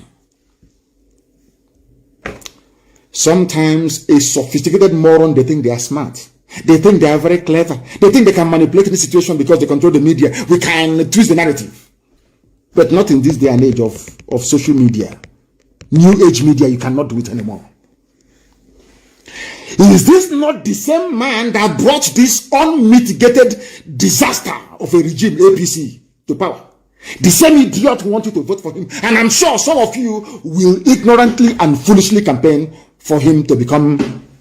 Sometimes a sophisticated moron, they think they are smart. They think they are very clever. They think they can manipulate the situation because they control the media. We can twist the narrative. But not in this day and age of social media. New age media, you cannot do it anymore. Is this not the same man that brought this unmitigated disaster of a regime, APC, to power? The same idiot who wants you to vote for him. And I'm sure some of you will ignorantly and foolishly campaign for him to become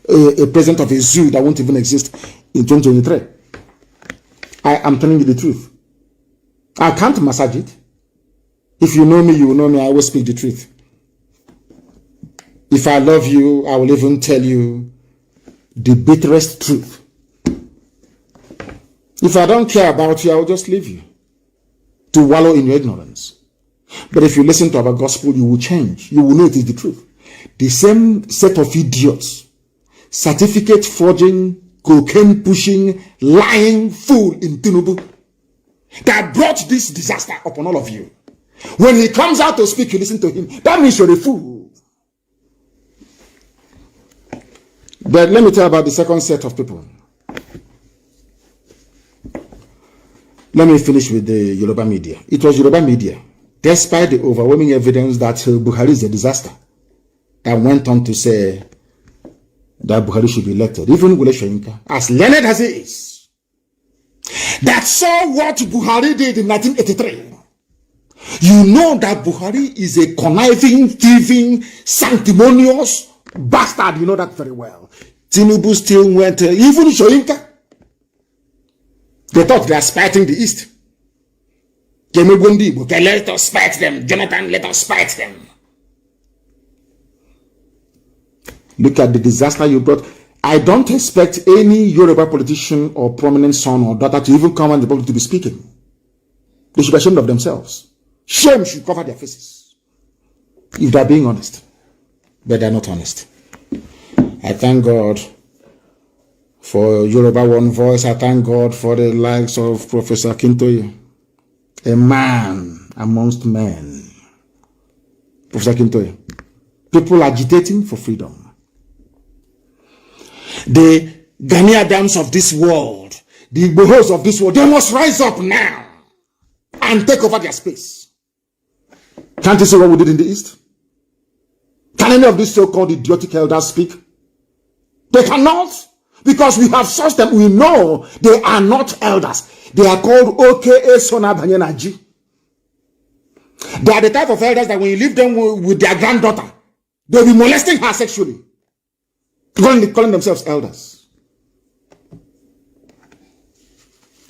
a president of a zoo that won't even exist in 2023. I am telling you the truth. I can't massage it. If you know me, you will know me. I will speak the truth. If I love you, I will even tell you the bitterest truth. If I don't care about you, I will just leave you to wallow in your ignorance. But if you listen to our gospel, you will change. You will know it is the truth. The same set of idiots, certificate forging, cocaine pushing, lying fool in Tinubu that brought this disaster upon all of you. When he comes out to speak, you listen to him. That means you're a fool. But let me tell you about the second set of people. Let me finish with the Yoruba media. It was Yoruba media, despite the overwhelming evidence that Buhari is a disaster, that went on to say that Buhari should be elected. Even Wole Soyinka, as learned as he is, that saw what Buhari did in 1983. You know that Buhari is a conniving, thieving, sanctimonious bastard. You know that very well. Tinubu still went, even Soyinka. They thought they are spiting the East. Okay, let us spite them. Jonathan, let us spite them. Look at the disaster you brought. I don't expect any Yoruba politician or prominent son or daughter to even come on the public to be speaking. They should be ashamed of themselves. Shame should cover their faces. If they're being honest. But they're not honest. I thank God for Yoruba One Voice. I thank God for the likes of Professor Akintoye, a man amongst men. Professor Akintoye. People agitating for freedom. The Gani Adams of this world, the Igbohos of this world, they must rise up now and take over their space. Can't you see what we did in the East? Can any of these so-called idiotic elders speak? They cannot, because we have such them. We know they are not elders. They are called OKA Sona Banyenaji. They are the type of elders that when you leave them with their granddaughter, they'll be molesting her sexually, calling themselves elders.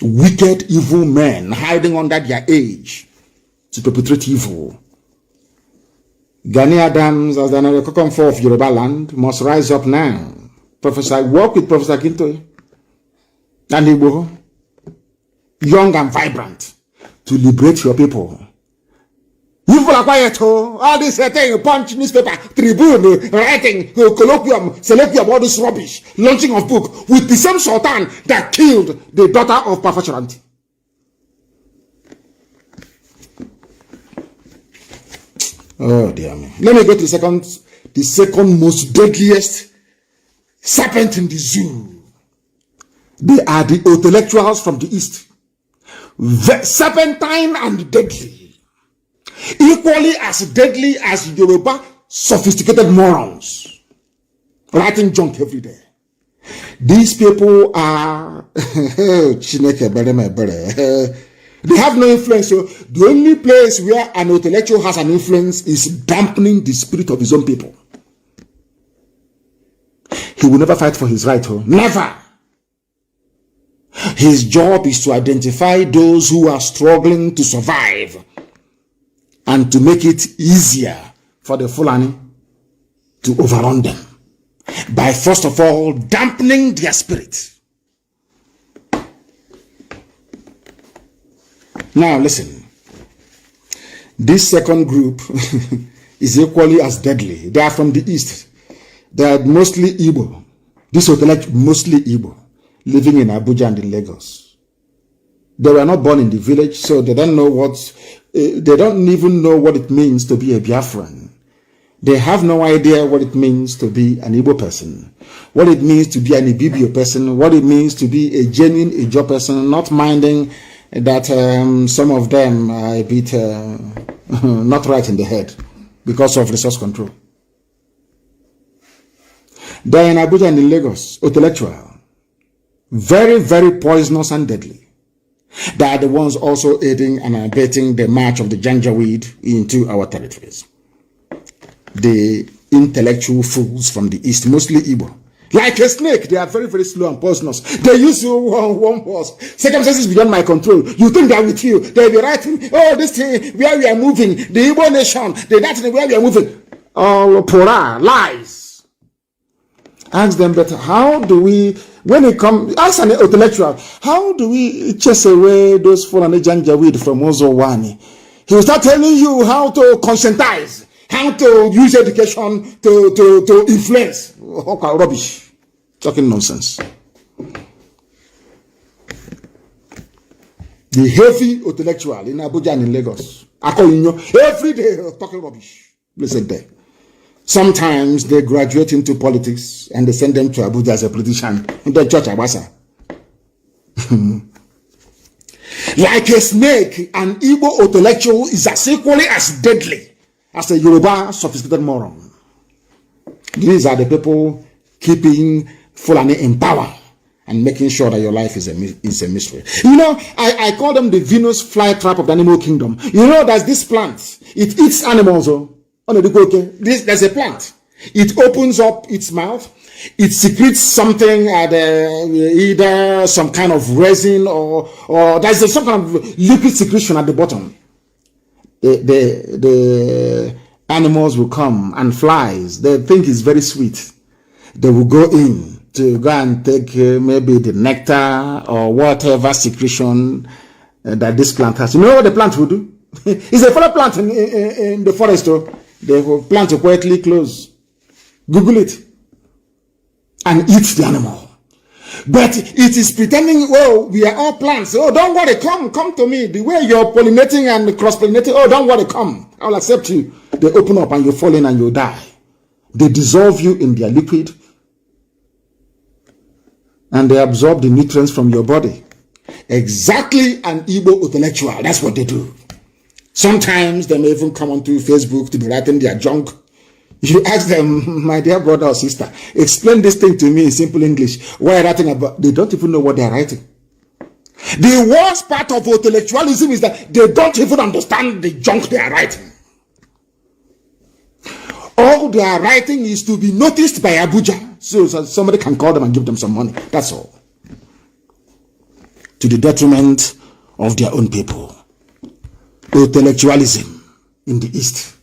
Wicked, evil men hiding under their age to perpetrate evil. Gani Adams, as the Anarcho of Yoruba land, must rise up now. Work with Professor Kinto and Igbo, young and vibrant, to liberate your people. You are quiet, all this thing, punch newspaper, tribune, writing, colloquium, seloquium, all this rubbish, launching of book with the same Sultan that killed the daughter of Pafasharanti. Oh dear me. Let me go to the second most deadliest serpent in the zoo. They are the intellectuals from the east. Serpentine and deadly. Equally as deadly as Yoruba sophisticated morons. Writing junk every day. These people are they have no influence. So the only place where an intellectual has an influence is dampening the spirit of his own people. He will never fight for his right. Never. His job is to identify those who are struggling to survive and to make it easier for the Fulani to overrun them by first of all dampening their spirit. Now listen, this second group is equally as deadly. They are from the east. They are mostly Igbo. This hotel mostly Igbo, living in Abuja and in Lagos. They were not born in the village, so they don't know they don't even know what it means to be a Biafran. They have no idea what it means to be an Igbo person, what it means to be an Ibibio person, what it means to be a genuine Ijo person, not minding that some of them are a bit not right in the head because of resource control. They're in Abuja and in Lagos, intellectual, very, very poisonous and deadly. They are the ones also aiding and abetting the march of the Janjaweed into our territories. The intellectual fools from the east, mostly Igbo. Like a snake, they are very, very slow and poisonous. They use one horse. Circumstances beyond my control. You think they're with you. They'll be writing, oh, this thing, where we are moving, the Igbo nation, that thing, where we are moving. All pura, lies. Ask them better, how do we, when it comes, ask an intellectual, how do we chase away those Fulani Janjaweed from Ozowani? He will start telling you how to conscientize, how to use education to influence. Okay, rubbish. Talking nonsense. The heavy intellectual in Abuja and in Lagos, every day talking rubbish. Listen there. Sometimes they graduate into politics and they send them to Abuja as a politician in the church Abasa. Like a snake, an Igbo intellectual is as equally as deadly as a Yoruba sophisticated moron. These are the people keeping Fulani in power and making sure that your life is a mystery. You know, I call them the Venus flytrap of the animal kingdom. You know, there's this plant. It eats animals. There's a plant. It opens up its mouth. It secretes something, either some kind of resin or there's some kind of liquid secretion at the bottom. The animals will come and flies. They think it's very sweet. They will go in to go and take maybe the nectar or whatever secretion that this plant has. You know what the plant will do? It's a fellow plant in the forest. They will plant it quietly close. Google it. And eat the animal. But it is pretending, oh, we are all plants. Oh, don't worry, come to me. The way you're pollinating and cross-pollinating, oh, don't worry, come. I'll accept you. They open up and you fall in and you die. They dissolve you in their liquid. And they absorb the nutrients from your body. Exactly an Igbo intellectual. That's what they do. Sometimes they may even come onto Facebook to be writing their junk. You ask them, my dear brother or sister, explain this thing to me in simple English. What are you writing about? They don't even know what they are writing. The worst part of intellectualism is that they don't even understand the junk they are writing. All they are writing is to be noticed by Abuja, so somebody can call them and give them some money. That's all. To the detriment of their own people. Intellectualism in the East.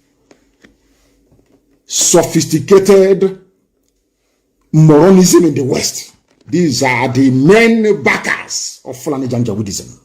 Sophisticated Moronism in the West. These are the main backers of Fulani Janjaweedism.